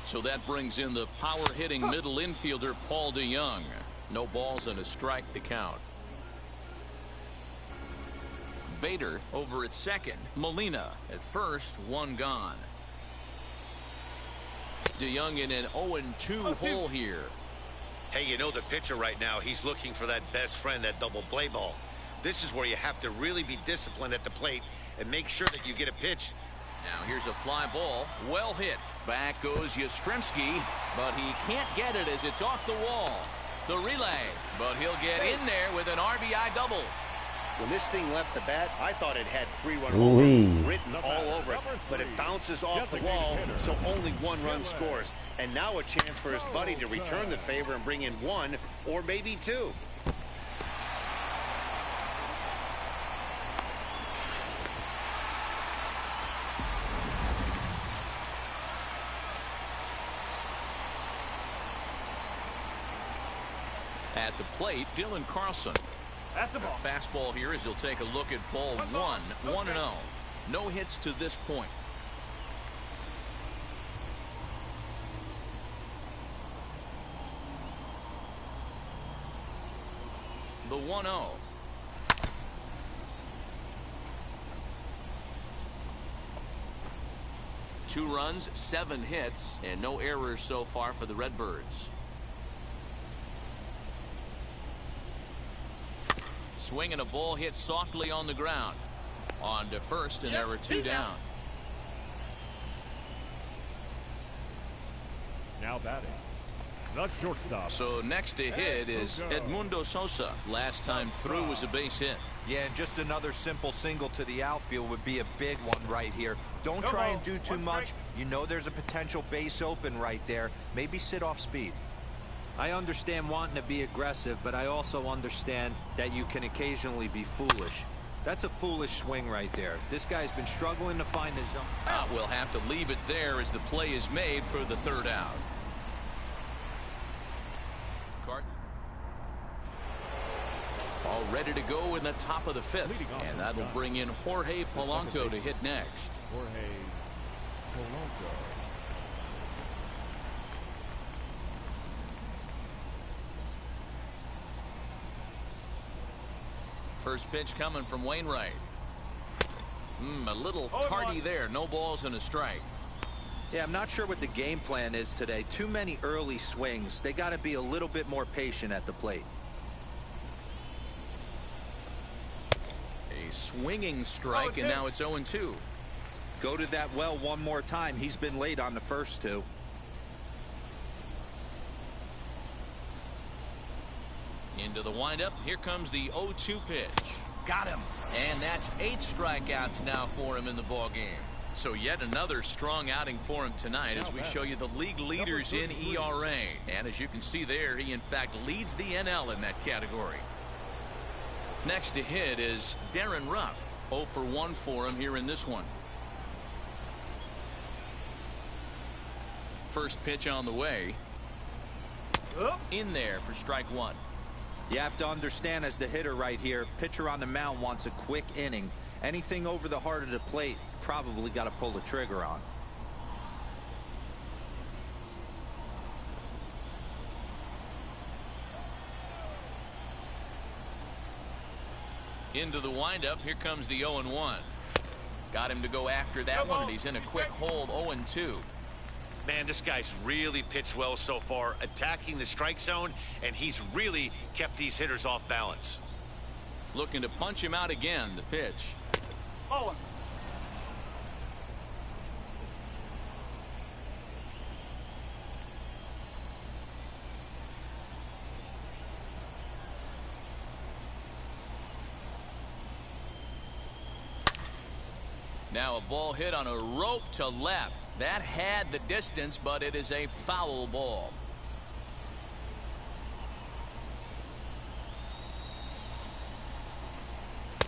Speaker 1: So that brings in the power-hitting middle infielder, Paul DeYoung. No balls and a strike to count. Bader over at second. Molina at first, 1 gone. DeYoung in an 0-2 hole here.
Speaker 2: Hey, you know the pitcher right now, he's looking for that best friend, that double play ball. This is where you have to really be disciplined at the plate and make sure that you get a pitch.
Speaker 1: Now here's a fly ball. Well hit. Back goes Yastrzemski, but he can't get it as it's off the wall. The relay, but he'll get in there with an RBI double.
Speaker 2: When this thing left the bat, I thought it had 3-run home run written all over it, but it bounces off the wall, so only 1 run scores. And now a chance for his buddy to return the favor and bring in 1 or maybe 2.
Speaker 1: At the plate, Dylan Carlson.
Speaker 3: That's a
Speaker 1: A
Speaker 3: ball.
Speaker 1: fastball here as he'll take a look at ball 1, 1-0. No hits to this point. The 1-0. Two runs, 7 hits, and no errors so far for the Redbirds. Swinging a ball hit softly on the ground. On to first, and there are 2 down.
Speaker 3: Now batting. The shortstop.
Speaker 1: So next to hit is Edmundo Sosa. Last time through was a base hit.
Speaker 4: Yeah, and just another simple single to the outfield would be a big one right here. Don't try and do too much. You know there's a potential base open right there. Maybe sit off speed.
Speaker 8: I understand wanting to be aggressive, but I also understand that you can occasionally be foolish. That's a foolish swing right there. This guy's been struggling to find his zone.
Speaker 1: We'll have to leave it there as the play is made for the 3rd out. All ready to go in the top of the 5th, and that'll bring in Jorge Polanco to hit next.
Speaker 3: Jorge Polanco.
Speaker 1: First pitch coming from Wainwright. A little tardy there. No balls and a strike.
Speaker 4: Yeah, I'm not sure what the game plan is today. Too many early swings. They got to be a little bit more patient at the plate.
Speaker 1: A swinging strike, and now it's 0-2.
Speaker 4: Go to that well one more time. He's been late on the first 2.
Speaker 1: Into the windup. Here comes the 0-2 pitch. Got him. And that's 8 strikeouts now for him in the ball game. So yet another strong outing for him tonight as we show you the league leaders in ERA. And as you can see there, he in fact leads the NL in that category. Next to hit is Darren Ruff. 0 for 1 for him here in this one. First pitch on the way. In there for strike 1.
Speaker 4: You have to understand as the hitter right here, pitcher on the mound wants a quick inning. Anything over the heart of the plate, probably got to pull the trigger on.
Speaker 1: Into the windup. Here comes the 0-1. Got him to go after that one, and he's in a quick hold. 0-2.
Speaker 2: Man, this guy's really pitched well so far, attacking the strike zone, and he's really kept these hitters off balance.
Speaker 1: Looking to punch him out again. The pitch. Now a ball hit on a rope to left. That had the distance, but it is a foul ball.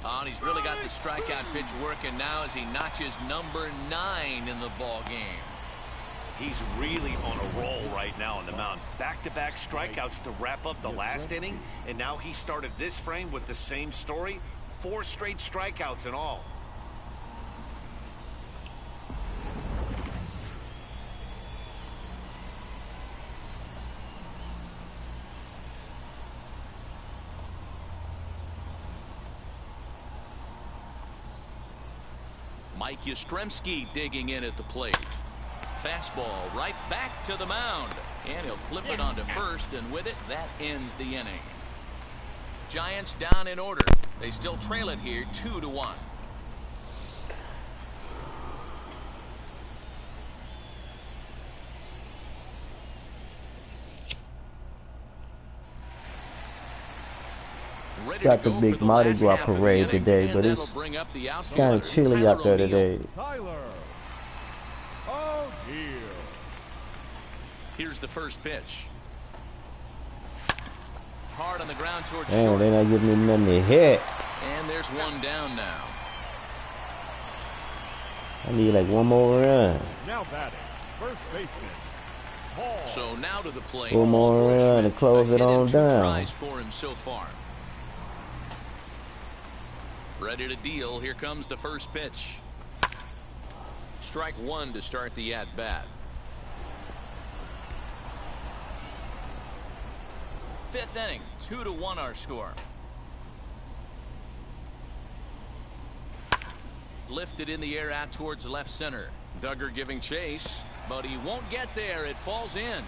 Speaker 1: Oh, and he's really got the strikeout pitch working now as he notches number 9 in the ball game.
Speaker 2: He's really on a roll right now on the mound. Back-to-back strikeouts to wrap up the last inning, and now he started this frame with the same story. 4 straight strikeouts in all.
Speaker 1: Mike Yastrzemski digging in at the plate. Fastball right back to the mound. And he'll flip it onto first, and with it, that ends the inning. Giants down in order. They still trail it here 2-1.
Speaker 6: Got the big Mardi Gras parade today, but it's kind of chilly out there today.
Speaker 3: Tyler. Oh, dear.
Speaker 1: Here's the first pitch. Hard on the ground towards
Speaker 6: Damn,
Speaker 1: short.
Speaker 6: they're not giving me nothing to hit.
Speaker 1: And there's one down now.
Speaker 6: I need like one more run.
Speaker 3: Now batting, first baseman. Paul.
Speaker 1: So now to the plate.
Speaker 6: One more run to close it on down.
Speaker 1: Tries for him so far. Ready to deal. Here comes the first pitch. Strike one to start the at-bat. Fifth inning, 2-1 our score. Lifted in the air out towards left center. Duggar giving chase, but he won't get there. It falls in.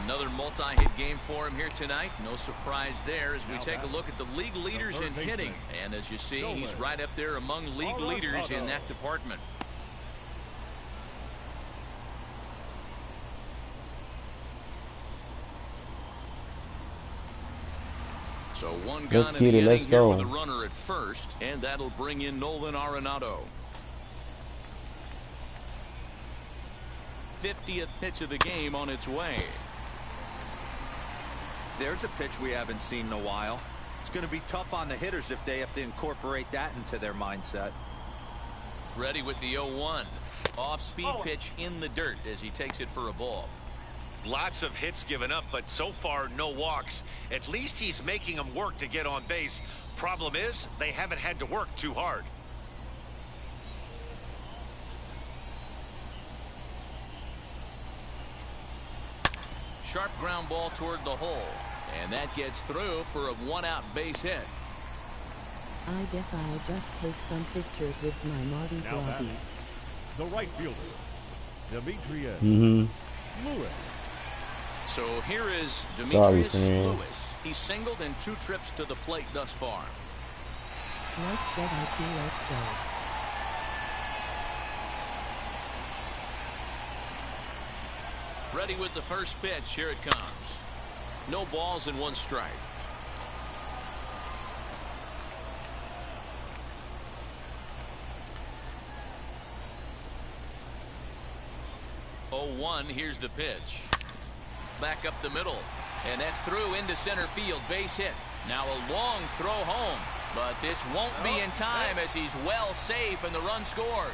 Speaker 1: Another multi-hit game for him here tonight. No surprise there as we take a look at the league leaders in hitting. And as you see, he's right up there among league leaders in that department. So one gun in the inning here with a runner at first, and that'll bring in Nolan Arenado. 50th pitch of the game on its way.
Speaker 8: There's a pitch we haven't seen in a while. It's going to be tough on the hitters if they have to incorporate that into their mindset.
Speaker 1: Ready with the 0-1. Off-speed pitch in the dirt as he takes it for a ball.
Speaker 2: Lots of hits given up, but so far no walks. At least he's making them work to get on base. Problem is, they haven't had to work too hard.
Speaker 1: Sharp ground ball toward the hole, and that gets through for a one-out base hit.
Speaker 7: I guess I'll just take some pictures with my Mardi
Speaker 3: Now
Speaker 7: Gras.
Speaker 3: the right fielder, Demetrius Lewis.
Speaker 1: So here is Demetrius Lewis. He's singled in 2 trips to the plate thus far.
Speaker 7: Let's go, let's go.
Speaker 1: Ready with the first pitch. Here it comes. No balls and 1 strike. Oh, 1. Here's the pitch. Back up the middle, and that's through into center field. Base hit. Now a long throw home, but this won't be in time as he's well safe and the run scores.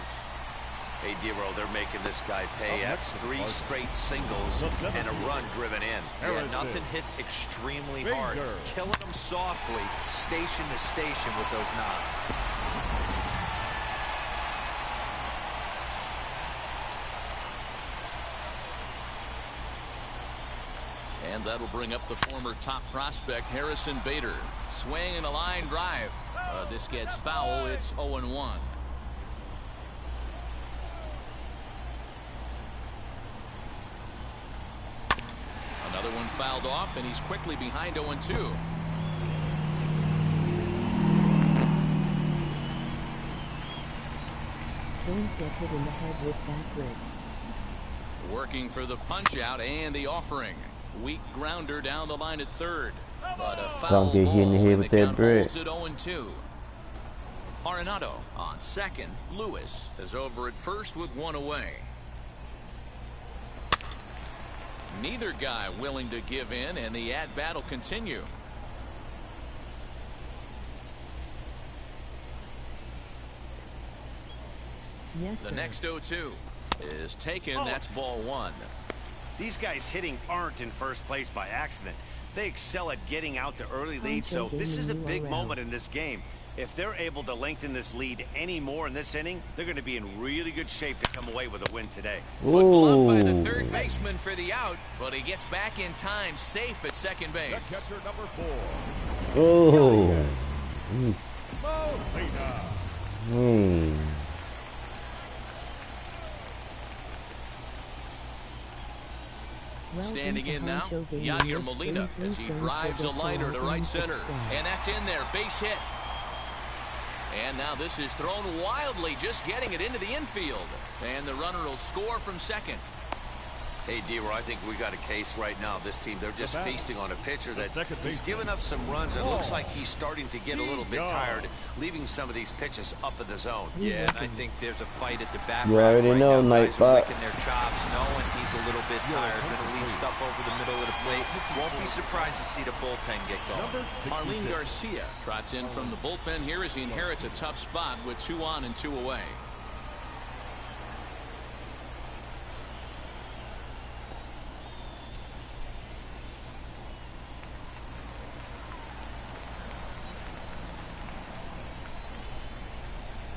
Speaker 2: Hey, Dero, they're making this guy pay. That's 3 straight singles and a run driven in.
Speaker 8: Yeah, nothing hit extremely hard. Killing them softly, station to station with those knocks.
Speaker 1: And that'll bring up the former top prospect, Harrison Bader. Swing and a line drive. This gets foul. It's 0-1. Another one fouled off, and he's quickly behind 0-2.
Speaker 7: Don't get hit in the head with that brick.
Speaker 1: Working for the punch out and the offering. Weak grounder down the line at third, but a foul
Speaker 6: Don't get hit in the head with that brick.
Speaker 1: Holds it 0-2. Arenado on second. Lewis is over at first with 1 away. Neither guy willing to give in, and the at-bat will continue.
Speaker 7: Yes,
Speaker 1: The
Speaker 7: sir.
Speaker 1: next 0-2 is taken. That's ball 1.
Speaker 2: These guys hitting aren't in first place by accident. They excel at getting out to early leads, so this is a big moment in this game. If they're able to lengthen this lead any more in this inning, they're going to be in really good shape to come away with a win today.
Speaker 1: Put glove by the third baseman for the out, but he gets back in time, safe at second base.
Speaker 3: The catcher, number 4.
Speaker 6: Oh.
Speaker 3: Molina.
Speaker 1: Standing in now, Yadier Molina as he drives a liner to right center. And that's in there, base hit. And now this is thrown wildly, just getting it into the infield. And the runner will score from second.
Speaker 2: Hey, D-Roy, I think we got a case right now. This team, they're just feasting on a pitcher that he's given up some runs and looks like he's starting to get a little bit tired, leaving some of these pitches up in the zone.
Speaker 8: Yeah, and I think there's a fight at the back.
Speaker 6: You already know,
Speaker 8: Night
Speaker 6: Night Bot.
Speaker 8: licking their chops, knowing he's a little bit tired, gonna leave stuff over the middle of the plate. Won't be surprised to see the bullpen get going.
Speaker 1: Marlene Garcia trots in from the bullpen here as he inherits a tough spot with 2 on and 2 away.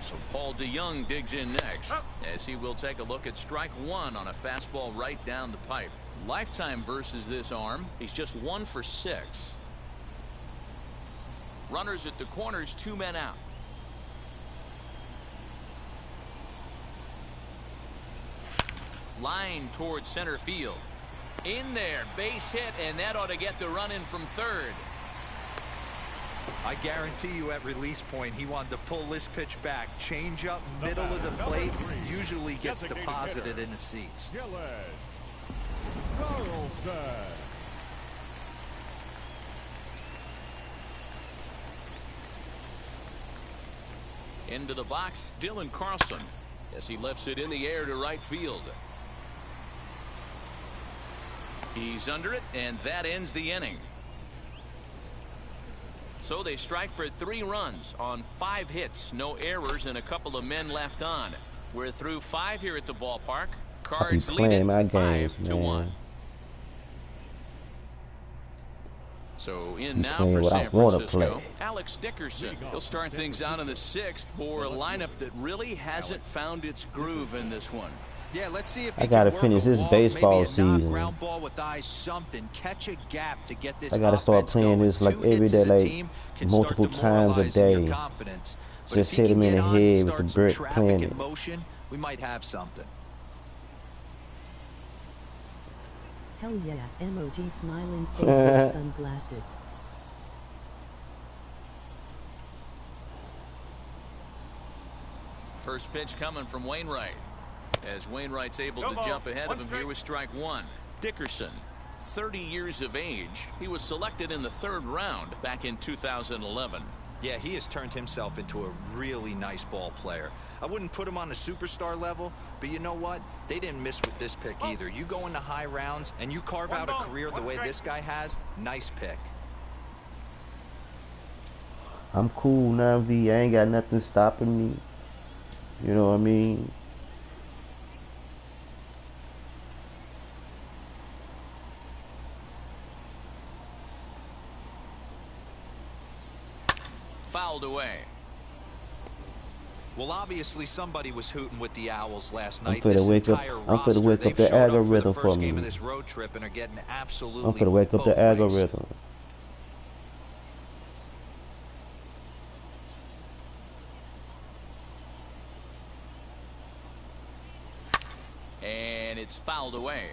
Speaker 1: So Paul DeYoung digs in next as he will take a look at strike 1 on a fastball right down the pipe. Lifetime versus this arm, he's just 1 for 6. Runners at the corners, 2 men out. Line towards center field. In there, base hit, and that ought to get the run in from third.
Speaker 8: I guarantee you at release point he wanted to pull this pitch back. Change up middle of the plate usually gets deposited in the seats.
Speaker 1: Into the box, Dylan Carlson as he lifts it in the air to right field. He's under it, and that ends the inning. So they strike for 3 runs on 5 hits, no errors, and a couple of men left on. We're through 5 here at the ballpark. Cards lead it 5-1. So in now for San Francisco, Alex Dickerson. He'll start things out in the 6th for a lineup that really hasn't found its groove in this one.
Speaker 8: Yeah, let's see if
Speaker 6: I gotta finish this baseball season.
Speaker 8: Ground ball with eyes, something, catch a gap to get this.
Speaker 6: I gotta start playing this like every day, like multiple times a day. Just hit him in the head with the brick playing it.
Speaker 8: Motion, we might have something.
Speaker 7: Hell yeah, emoji smiling face with sunglasses.
Speaker 1: First pitch coming from Wainwright. As Wainwright's able to jump ahead of him here with strike 1. Dickerson, 30 years of age. He was selected in the 3rd round back in 2011.
Speaker 8: Yeah, he has turned himself into a really nice ball player. I wouldn't put him on a superstar level, but you know what? They didn't miss with this pick either. You go into high rounds and you carve out a career the way this guy has, nice pick.
Speaker 6: I'm cool now, V. I ain't got nothing stopping me. You know what I mean?
Speaker 1: Fouled away.
Speaker 8: Well, obviously somebody was hooting with the Owls last night.
Speaker 6: I'm finna wake up the algorithm for me.
Speaker 8: Of this road trip and are getting absolutely
Speaker 6: I'm finna wake up the algorithm.
Speaker 1: And it's fouled away.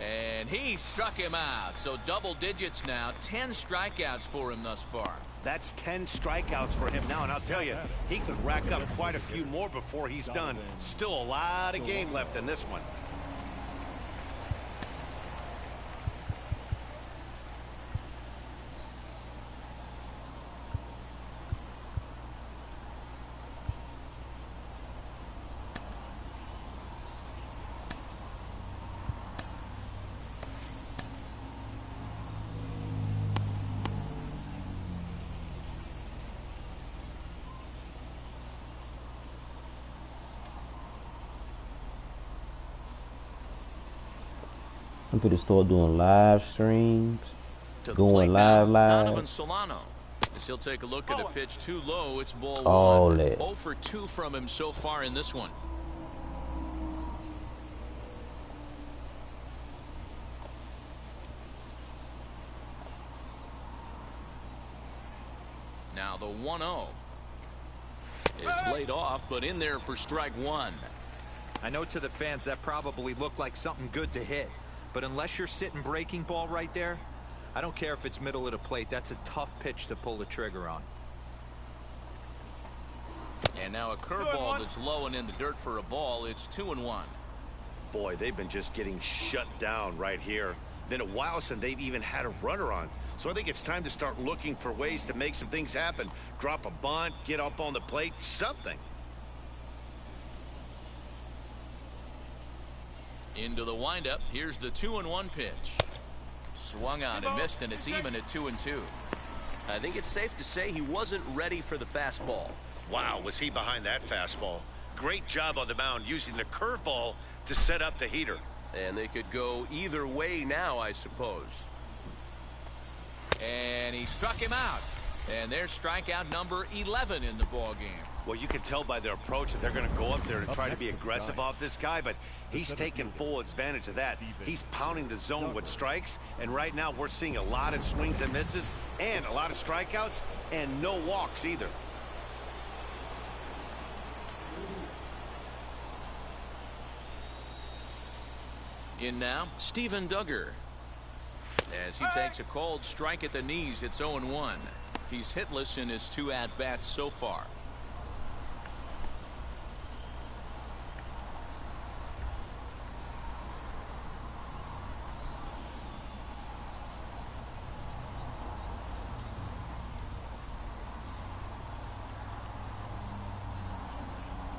Speaker 1: And he struck him out. So double digits now. 10 strikeouts for him thus far.
Speaker 2: That's 10 strikeouts for him now, and I'll tell you, he could rack up quite a few more before he's done. Still a lot of game left in this one.
Speaker 6: I'm finna start doing live streams, going live.
Speaker 1: Donovan Solano. As he'll take a look at a pitch too low, it's ball 1. 0 for 2 from him so far in this one. Now the 1-0.
Speaker 5: It's laid off, but in there for strike one.
Speaker 8: I know to the fans that probably looked like something good to hit, but unless you're sitting breaking ball right there, I don't care if it's middle of the plate. That's a tough pitch to pull the trigger on.
Speaker 1: And now a curveball that's low and in the dirt for a ball. It's 2-1.
Speaker 2: Boy, they've been just getting shut down right here. Been a while since they've even had a runner on. So I think it's time to start looking for ways to make some things happen. Drop a bunt, get up on the plate, something.
Speaker 1: Into the windup. Here's the 2-1 pitch. Swung on and missed, and it's even at 2-2.
Speaker 5: I think it's safe to say he wasn't ready for the fastball.
Speaker 2: Wow, was he behind that fastball. Great job on the mound using the curveball to set up the heater.
Speaker 5: And they could go either way now, I suppose.
Speaker 1: And he struck him out. And there's strikeout number 11 in the ball game.
Speaker 2: Well, you can tell by their approach that they're going to go up there to try to be aggressive off this guy, but he's taking full advantage of that. He's pounding the zone with strikes, and right now we're seeing a lot of swings and misses and a lot of strikeouts and no walks either.
Speaker 1: In now, Steven Duggar. As he takes a cold strike at the knees, it's 0-1. He's hitless in his 2 at-bats so far.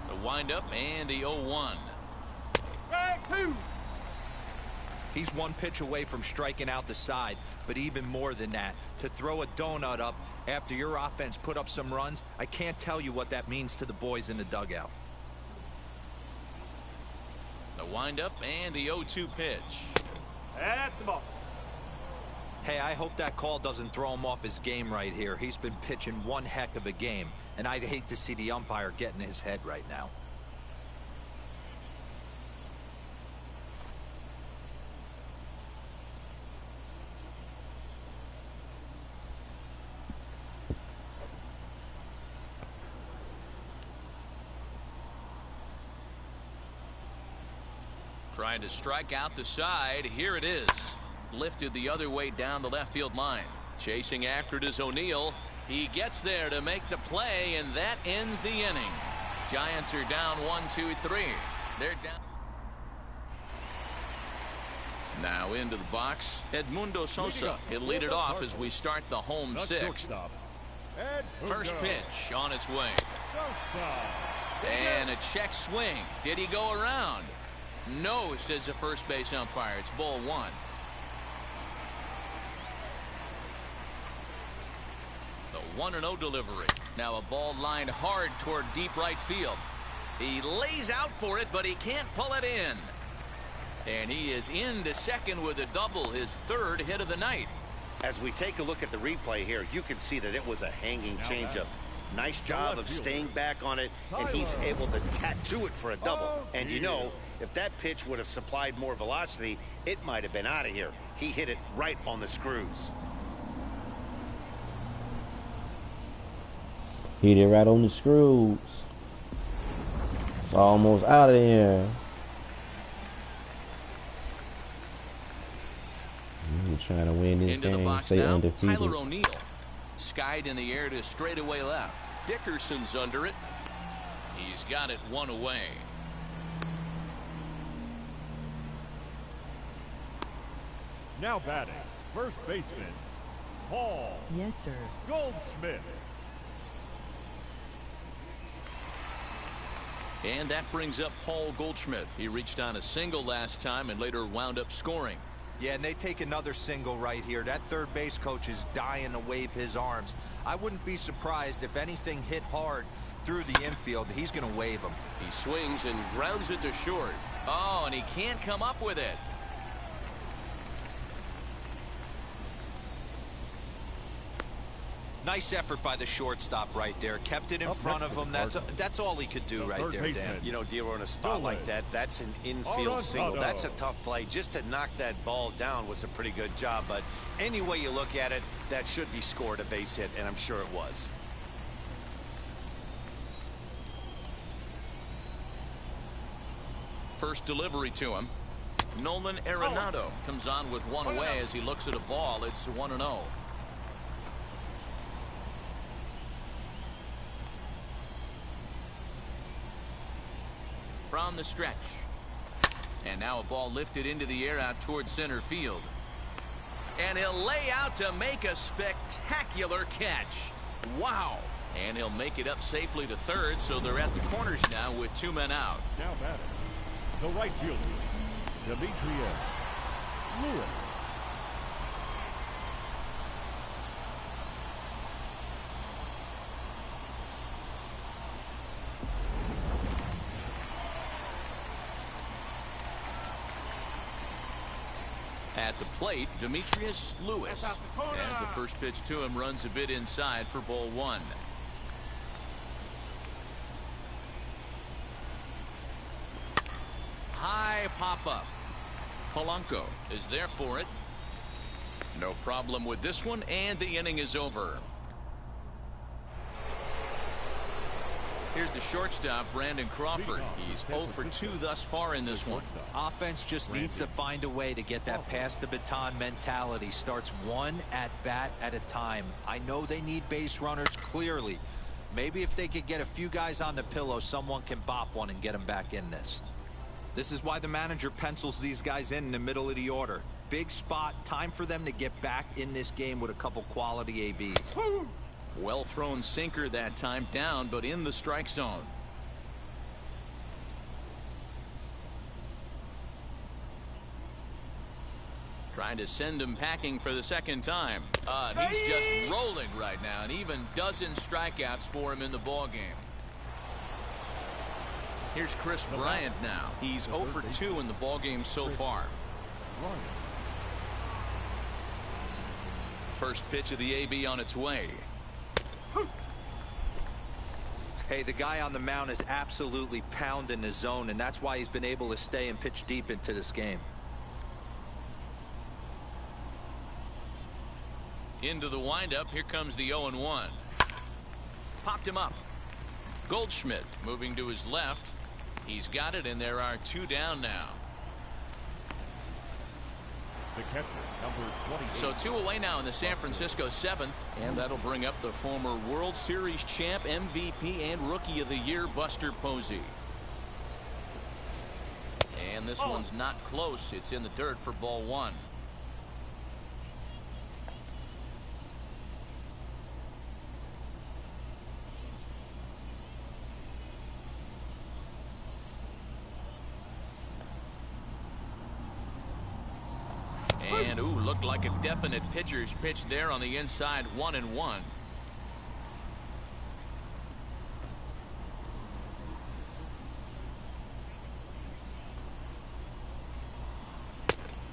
Speaker 1: The windup and the 0-1.
Speaker 8: He's one pitch away from striking out the side, but even more than that, to throw a donut up after your offense put up some runs, I can't tell you what that means to the boys in the dugout.
Speaker 1: The windup and the 0-2 pitch.
Speaker 3: That's the ball.
Speaker 8: Hey, I hope that call doesn't throw him off his game right here. He's been pitching one heck of a game, and I'd hate to see the umpire get in his head right now.
Speaker 1: Trying to strike out the side. Here it is. Lifted the other way down the left field line. Chasing after it is O'Neill. He gets there to make the play, and that ends the inning. Giants are down 1-2-3. They're down. Now into the box, Edmundo Sosa. He'll lead it off as we start the home sixth. First pitch on its way. And a check swing. Did he go around? No, says the first base umpire. It's ball one. The 1-0 delivery. Now a ball lined hard toward deep right field. He lays out for it, but he can't pull it in. And he is into second with a double, his 3rd hit of the night.
Speaker 2: As we take a look at the replay here, you can see that it was a hanging changeup. Nice job of staying back on it, and he's able to tattoo it for a double. And you know, if that pitch would have supplied more velocity, it might have been out of here. He hit it right on the screws.
Speaker 6: Hit it right on the screws. It's almost out of here. Trying to win this
Speaker 1: into
Speaker 6: game.
Speaker 1: The box
Speaker 6: stay
Speaker 1: now,
Speaker 6: undefeated.
Speaker 1: Tyler O'Neill. Skied in the air to straightaway left. Dickerson's under it. He's got it one away.
Speaker 3: Now batting, first baseman, Paul.
Speaker 7: Yes, sir.
Speaker 3: Goldschmidt.
Speaker 1: And that brings up Paul Goldschmidt. He reached on a single last time and later wound up scoring.
Speaker 8: Yeah, and they take another single right here. That third base coach is dying to wave his arms. I wouldn't be surprised if anything hit hard through the infield. He's going to wave them.
Speaker 1: He swings and grounds it to short. Oh, and he can't come up with it.
Speaker 8: Nice effort by the shortstop right there. Kept it in front of him. That's all he could do right there, Dan.
Speaker 2: You know, Dealer, in a spot like that, that's an infield single. That's a tough play. Just to knock that ball down was a pretty good job. But any way you look at it, that should be scored a base hit, and I'm sure it was.
Speaker 1: first delivery to him. Nolan Arenado comes on with one away as he looks at a ball. It's 1-0. From the stretch. And now a ball lifted into the air out towards center field. And he'll lay out to make a spectacular catch. Wow. And he'll make it up safely to third, so they're at the corners now with 2 men out.
Speaker 3: Now batting, the right fielder, Demetrius Lewis.
Speaker 1: At the plate, Demetrius Lewis. As the first pitch to him runs a bit inside for ball 1. High pop-up. Polanco is there for it. No problem with this one, and the inning is over. Here's the shortstop, Brandon Crawford. He's 0 for 2 thus far in this one.
Speaker 4: Offense just needs to find a way to get that pass the baton mentality. Starts one at bat at a time. I know they need base runners clearly. Maybe if they could get a few guys on the pillow, someone can bop one and get them back in this. This is why the manager pencils these guys in the middle of the order. Big spot, time for them to get back in this game with a couple quality ABs.
Speaker 1: Well thrown sinker that time, down but in the strike zone. Trying to send him packing for the second time. He's just rolling right now, and even dozen strikeouts for him in the ballgame. Here's Chris Bryant now. He's 0 for 2 in the ballgame so far. First pitch of the AB on its way.
Speaker 4: Hey, the guy on the mound is absolutely pounding the zone, and that's why he's been able to stay and pitch deep into this game.
Speaker 1: Into the windup. Here comes the 0-1. Popped him up. Goldschmidt moving to his left. He's got it, and there are 2 down now.
Speaker 3: The catcher, number 28.
Speaker 1: So 2 away now in the San Francisco 7th, and that'll bring up the former World Series champ, MVP, and Rookie of the Year, Buster Posey. And this one's not close. It's in the dirt for ball 1. And looked like a definite pitcher's pitch there on the inside. 1-1.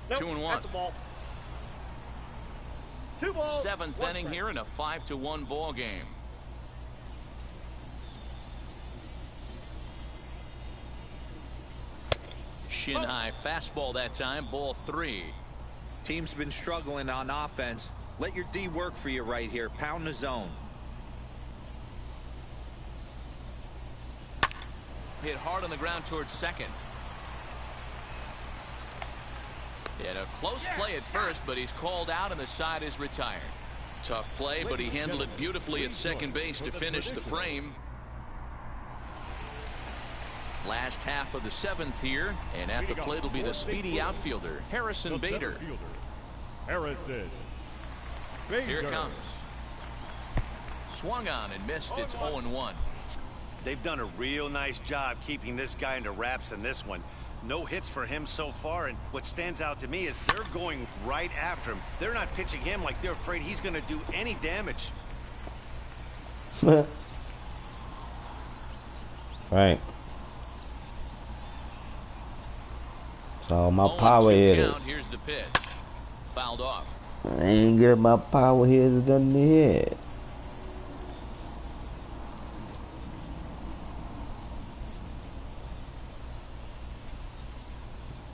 Speaker 1: Nope, 2-1.
Speaker 3: 2 balls.
Speaker 1: 7th inning here in a 5-1 ball game. Shin high fastball that time. Ball 3.
Speaker 4: Team's been struggling on offense. Let your D work for you right here. Pound the zone.
Speaker 1: Hit hard on the ground towards second. He had a close play at first, but he's called out and the side is retired. Tough play, but he handled it beautifully at second base to finish the frame. Last half of the 7th here, and at the plate will be the speedy outfielder, Harrison Bader.
Speaker 3: Harrison Bader.
Speaker 1: Here it comes. Swung on and missed. It's 0-1.
Speaker 2: They've done a real nice job keeping this guy into wraps in this one. No hits for him so far, and what stands out to me is they're going right after him. They're not pitching him like they're afraid he's going to do any damage.
Speaker 6: Right. So my power hitter.
Speaker 1: Here's the pitch. Fouled off.
Speaker 6: I ain't get my power hitters done in the head.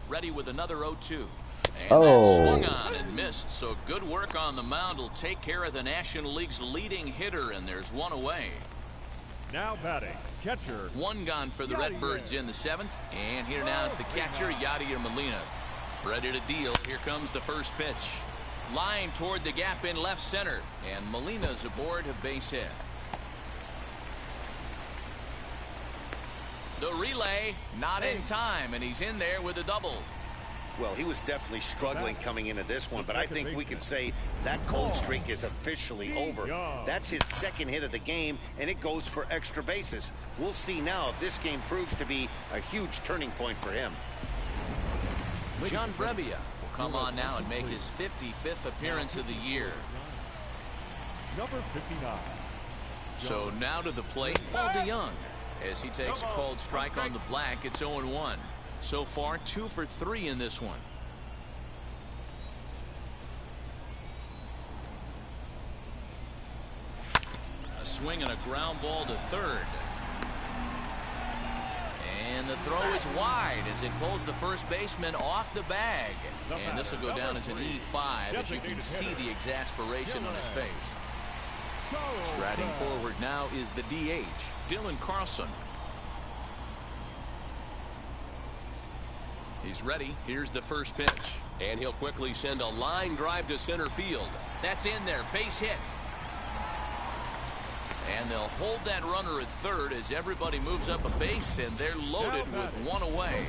Speaker 1: Ready with another 0-2. And that swung on and missed. So good work on the mound will take care of the National League's leading hitter, and there's one away.
Speaker 3: Now batting, catcher.
Speaker 1: One gone for the Redbirds in the 7th. And here now is the catcher, Yadier Molina. Ready to deal. Here comes the first pitch. Line toward the gap in left center. And Molina's aboard a base hit. The relay, not in time, and he's in there with a double.
Speaker 2: Well, he was definitely struggling coming into this one, but I think we could say that cold streak is officially over. That's his second hit of the game, and it goes for extra bases. We'll see now if this game proves to be a huge turning point for him.
Speaker 1: John Brebbia will come on now and make his 55th appearance of the year.
Speaker 3: Number 59.
Speaker 1: So now to the plate, Paul DeYoung. As he takes a cold strike on the black, it's 0-1. So far, 2 for 3 in this one. A swing and a ground ball to third. And the throw is wide as it pulls the first baseman off the bag. And this will go down as an E5 as you can see the exasperation on his face. Striding forward now is the DH, Dylan Carlson. He's ready. Here's the first pitch.
Speaker 5: And he'll quickly send a line drive to center field.
Speaker 1: That's in there. Base hit. And they'll hold that runner at third as everybody moves up a base, and they're loaded with one away.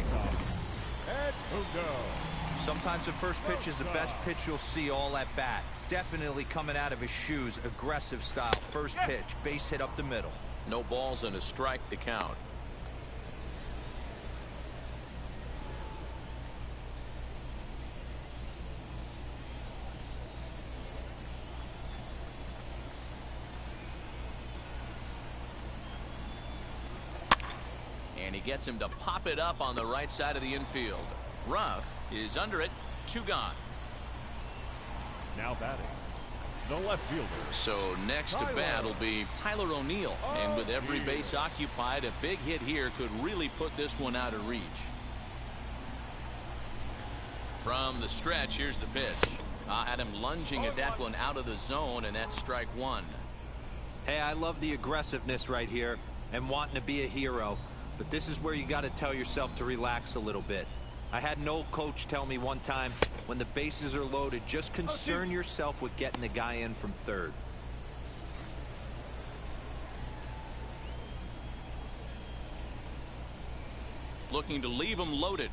Speaker 4: Sometimes the first pitch is the best pitch you'll see all at bat. Definitely coming out of his shoes, aggressive style. First pitch, base hit up the middle.
Speaker 1: No balls and a strike to count. And he gets him to pop it up on the right side of the infield. Ruff is under it. 2 gone.
Speaker 3: Now batting, the left fielder.
Speaker 1: So next to bat will be Tyler O'Neill. And with every base occupied, a big hit here could really put this one out of reach. From the stretch, here's the pitch. Had him lunging at that one out of the zone, and that's strike 1.
Speaker 4: Hey, I love the aggressiveness right here and wanting to be a hero. But this is where you got to tell yourself to relax a little bit. I had an old coach tell me one time, when the bases are loaded, just concern yourself with getting the guy in from third.
Speaker 1: Looking to leave him loaded.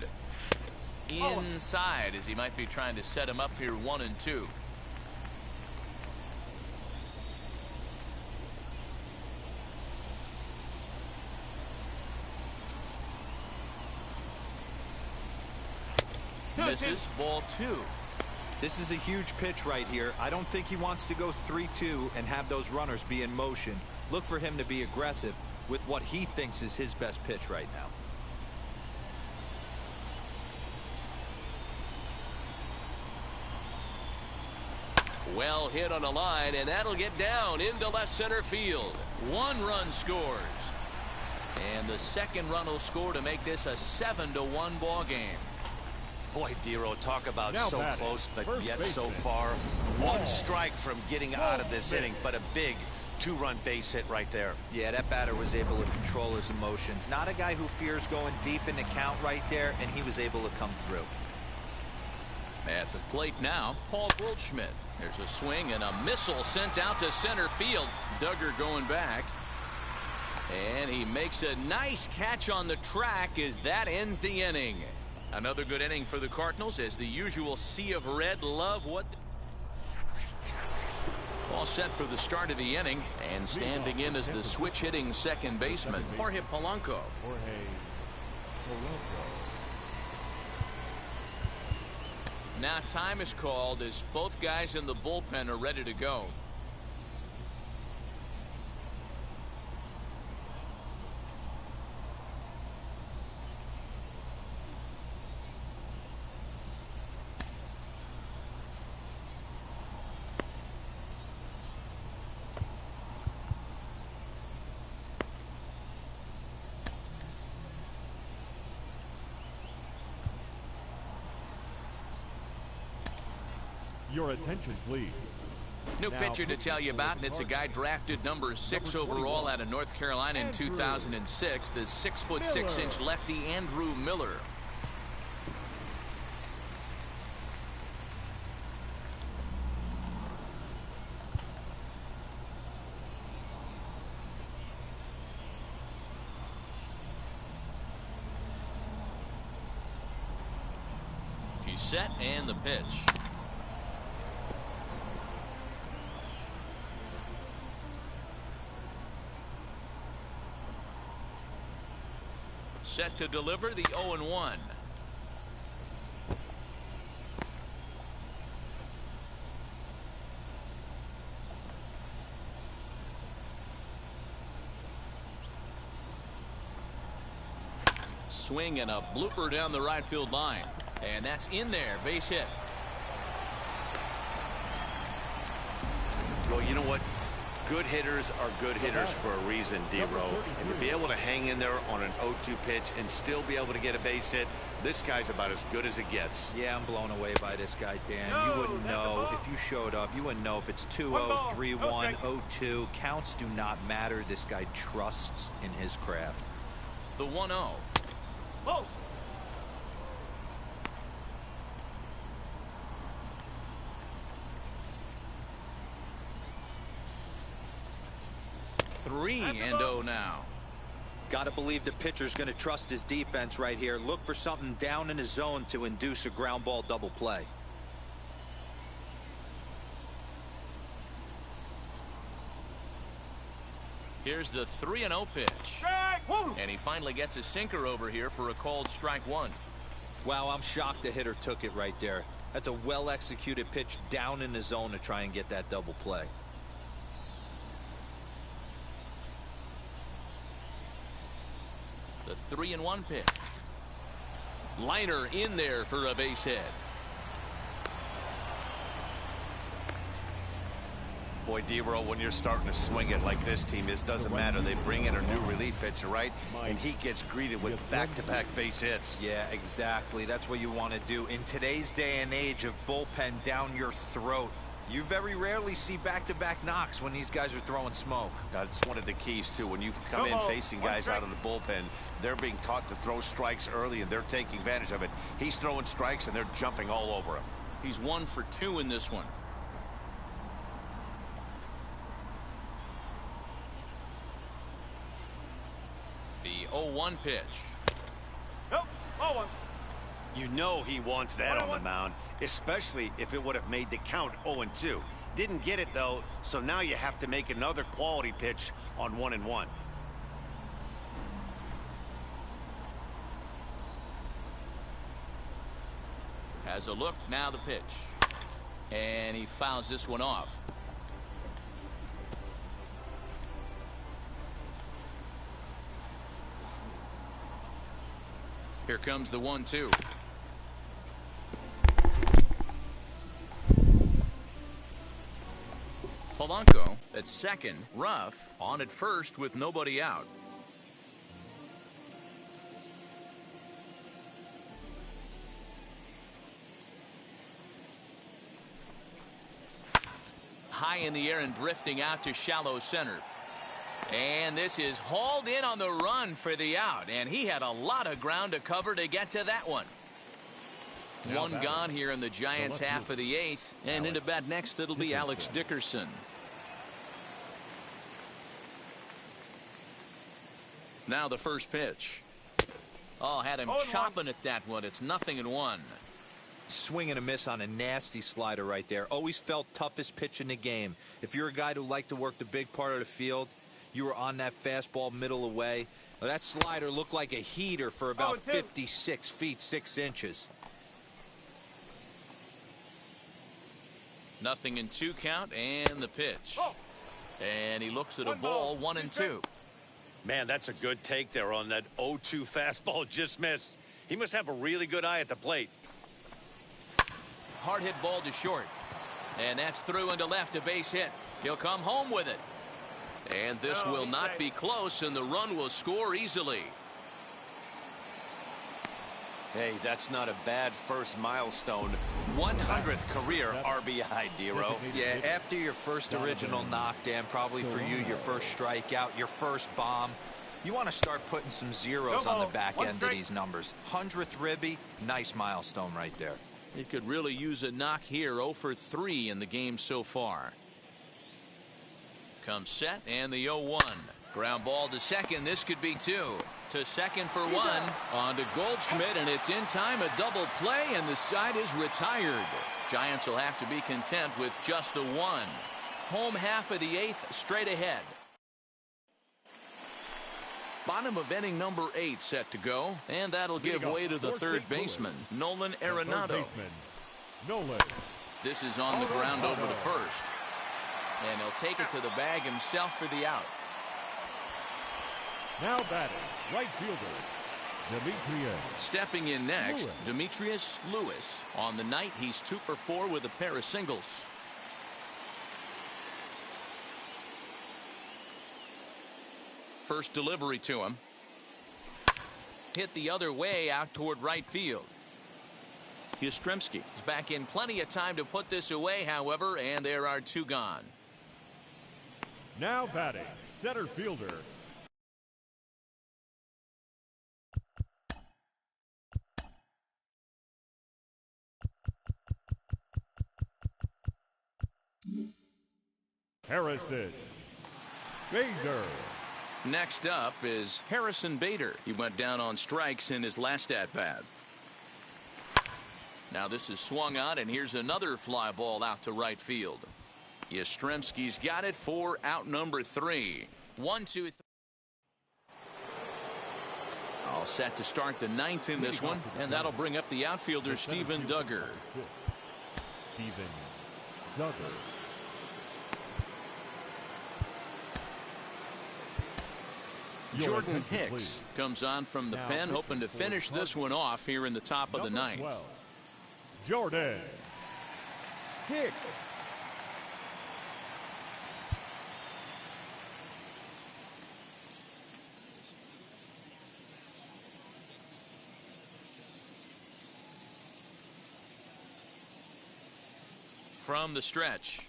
Speaker 1: Inside, as he might be trying to set him up here 1-2. Misses, ball 2.
Speaker 4: This is a huge pitch right here. I don't think he wants to go 3-2 and have those runners be in motion. Look for him to be aggressive with what he thinks is his best pitch right now.
Speaker 5: Well hit on a line, and that'll get down into left center field.
Speaker 1: 1 run scores. And the second run will score to make this a 7-1 ball game.
Speaker 2: Boy, Dero, talk about
Speaker 3: now
Speaker 2: so
Speaker 3: batting,
Speaker 2: close, but yet
Speaker 3: baseman.
Speaker 2: so far. 1 strike from getting out of this inning, but a big 2-run base hit right there.
Speaker 4: Yeah, that batter was able to control his emotions. Not a guy who fears going deep in the count right there, and he was able to come through.
Speaker 1: At the plate now, Paul Goldschmidt. There's a swing and a missile sent out to center field. Duggar going back. And he makes a nice catch on the track as that ends the inning. Another good inning for the Cardinals as the usual sea of red love what. All set for the start of the inning, and standing in as the switch hitting second baseman, Jorge Polanco. Now time is called as both guys in the bullpen are ready to go.
Speaker 3: Your attention, please.
Speaker 1: New pitcher to tell you about, and it's a guy drafted number 6 overall out of North Carolina in 2006, the 6'6" lefty Andrew Miller. He's set, and the pitch. Set to deliver the 0-1. Swing and a blooper down the right field line. And that's in there. Base hit.
Speaker 2: Well, you know what? Good hitters are good hitters for a reason, D-Row. And to be able to hang in there on an 0-2 pitch and still be able to get a base hit, this guy's about as good as it gets.
Speaker 4: Yeah, I'm blown away by this guy, Dan. You wouldn't know if you showed up. You wouldn't know if it's 2-0, 3-1, 0-2. Counts do not matter. This guy trusts in his craft.
Speaker 1: The 1-0.
Speaker 3: Oh.
Speaker 1: 3-0 now.
Speaker 4: Got to believe the pitcher's going to trust his defense right here. Look for something down in his zone to induce a ground ball double play.
Speaker 1: Here's the 3-0 pitch. And he finally gets a sinker over here for a called strike 1.
Speaker 4: Wow, I'm shocked the hitter took it right there. That's a well-executed pitch down in the zone to try and get that double play.
Speaker 1: The 3-1 pitch. Liner in there for a base hit.
Speaker 2: Boy, D-Row, when you're starting to swing it like this team is, doesn't matter. They bring in a new relief pitcher, right? And he gets greeted with back-to-back base hits.
Speaker 4: Yeah, exactly. That's what you want to do. In today's day and age of bullpen down your throat, you very rarely see back-to-back knocks when these guys are throwing smoke.
Speaker 2: That's one of the keys, too. When you come in facing guys out of the bullpen, they're being taught to throw strikes early, and they're taking advantage of it. He's throwing strikes, and they're jumping all over him.
Speaker 1: He's 1 for 2 in this one. The 0-1 pitch.
Speaker 2: You know he wants that on the mound, especially if it would have made the count 0-2. Didn't get it, though, so now you have to make another quality pitch on 1-1.
Speaker 1: Has a look, now the pitch. And he fouls this one off. Here comes the 1-2. Polanco at second, Ruff on at first with nobody out. High in the air and drifting out to shallow center. And this is hauled in on the run for the out, and he had a lot of ground to cover to get to that one. One gone here in the Giants' half of the 8th, and into bat next it'll be Alex Dickerson. Now the first pitch. Oh, had him chopping at that one. It's 0-1.
Speaker 4: Swing and a miss on a nasty slider right there. Always felt toughest pitch in the game. If you're a guy who liked to work the big part of the field, you were on that fastball middle away. Well, that slider looked like a heater for about 56 feet 6 inches.
Speaker 1: 0-2 count and the pitch. And he looks at a ball, 1-2.
Speaker 2: Man, that's a good take there on that 0-2 fastball. Just missed. He must have a really good eye at the plate.
Speaker 1: Hard hit ball to short. And that's through into left, a base hit. He'll come home with it. And this will not be close, and the run will score easily.
Speaker 2: Hey, that's not a bad first milestone. 100th career RBI, Dero.
Speaker 8: Yeah, after your first original knockdown, probably for you, your first strikeout, your first bomb, you want to start putting some zeros on the back end of these numbers. 100th ribby, nice milestone right there.
Speaker 1: He could really use a knock here. 0 for 3 in the game so far. Comes set and the 0-1. Ground ball to second. This could be 2. To second for 1. On to Goldschmidt, and it's in time. A double play, and the side is retired. Giants will have to be content with just the 1. Home half of the 8th straight ahead. Bottom of inning number 8 set to go, and that'll give way to the third baseman, Nolan Arenado. This is on the ground over to first. And he'll take it to the bag himself for the out.
Speaker 3: Now batting, right fielder, Demetrius.
Speaker 1: Stepping in next, Demetrius Lewis. On the night, he's 2 for 4 with a pair of singles. First delivery to him. Hit the other way out toward right field. Yastrzemski is back in plenty of time to put this away, however, and there are 2 gone.
Speaker 3: Now batting, center fielder, Harrison Bader.
Speaker 1: Next up is Harrison Bader. He went down on strikes in his last at-bat. Now this is swung on, and here's another fly ball out to right field. Yastrzemski's got it for out number 3. 1, 2, 3. All set to start the 9th in this one, and that'll bring up the outfielder Steven Duggar.
Speaker 3: Steven Duggar.
Speaker 1: Jordan Hicks comes on from the pen, hoping to finish this one off here in the top of the 9th.
Speaker 3: 12, Jordan Hicks.
Speaker 1: From the stretch.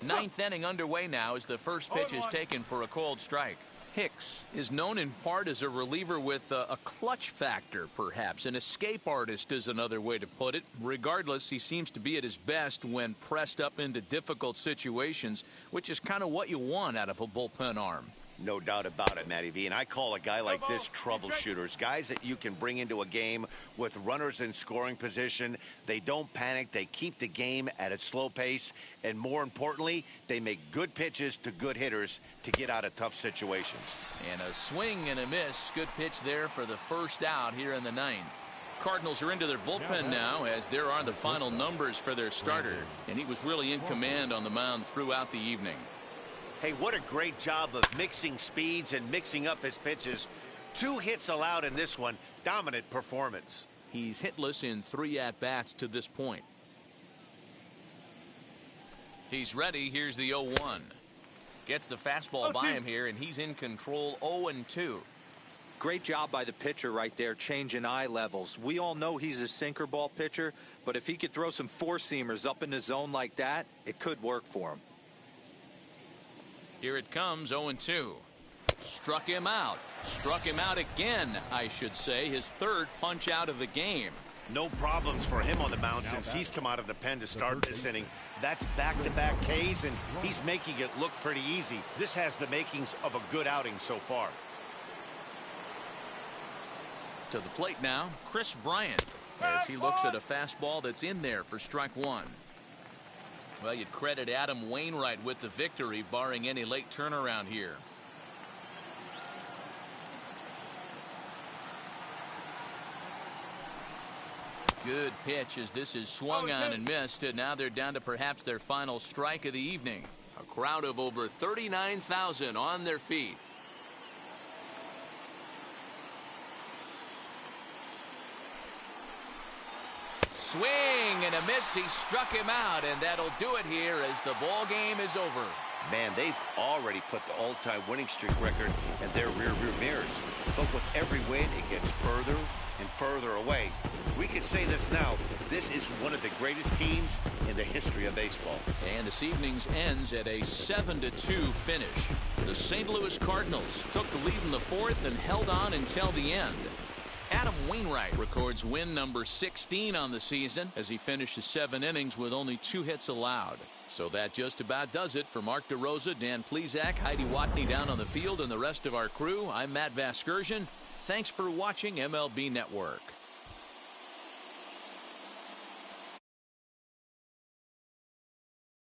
Speaker 1: 9th inning underway now as the first pitch is taken for a cold strike. Hicks is known in part as a reliever with a clutch factor, perhaps. An escape artist is another way to put it. Regardless, he seems to be at his best when pressed up into difficult situations, which is kind of what you want out of a bullpen arm.
Speaker 2: No doubt about it, Matty V. And I call a guy like this troubleshooters. Guys that you can bring into a game with runners in scoring position. They don't panic. They keep the game at a slow pace. And more importantly, they make good pitches to good hitters to get out of tough situations.
Speaker 1: And a swing and a miss. Good pitch there for the first out here in the 9th. Cardinals are into their bullpen now, as there are the final numbers for their starter. And he was really in command on the mound throughout the evening.
Speaker 2: Hey, what a great job of mixing speeds and mixing up his pitches. 2 hits allowed in this one. Dominant performance.
Speaker 1: He's hitless in 3 at-bats to this point. He's ready. Here's the 0-1. Gets the fastball by him here, and he's in control. 0-2.
Speaker 8: Great job by the pitcher right there, changing eye levels. We all know he's a sinker ball pitcher, but if he could throw some four-seamers up in the zone like that, it could work for him.
Speaker 1: Here it comes, 0-2. Struck him out. Struck him out again, I should say. His 3rd punch out of the game.
Speaker 2: No problems for him on the mound since he's come out of the pen to start this inning. That's back-to-back Ks, and he's making it look pretty easy. This has the makings of a good outing so far.
Speaker 1: To the plate now, Chris Bryant, as he looks at a fastball that's in there for strike 1. Well, you'd credit Adam Wainwright with the victory, barring any late turnaround here. Good pitch as this is swung on and missed, and now they're down to perhaps their final strike of the evening. A crowd of over 39,000 on their feet. Swing and a miss. He struck him out, and that'll do it here as the ball game is over.
Speaker 2: Man, they've already put the all-time winning streak record in their rear mirrors. But with every win, it gets further and further away. We can say this now. This is one of the greatest teams in the history of baseball.
Speaker 1: And this evening's ends at a 7-2 finish. The St. Louis Cardinals took the lead in the fourth and held on until the end. Adam Wainwright records win number 16 on the season as he finishes 7 innings with only 2 hits allowed. So that just about does it for Mark DeRosa, Dan Plesac, Heidi Watney down on the field, and the rest of our crew. I'm Matt Vasgersian. Thanks for watching MLB Network.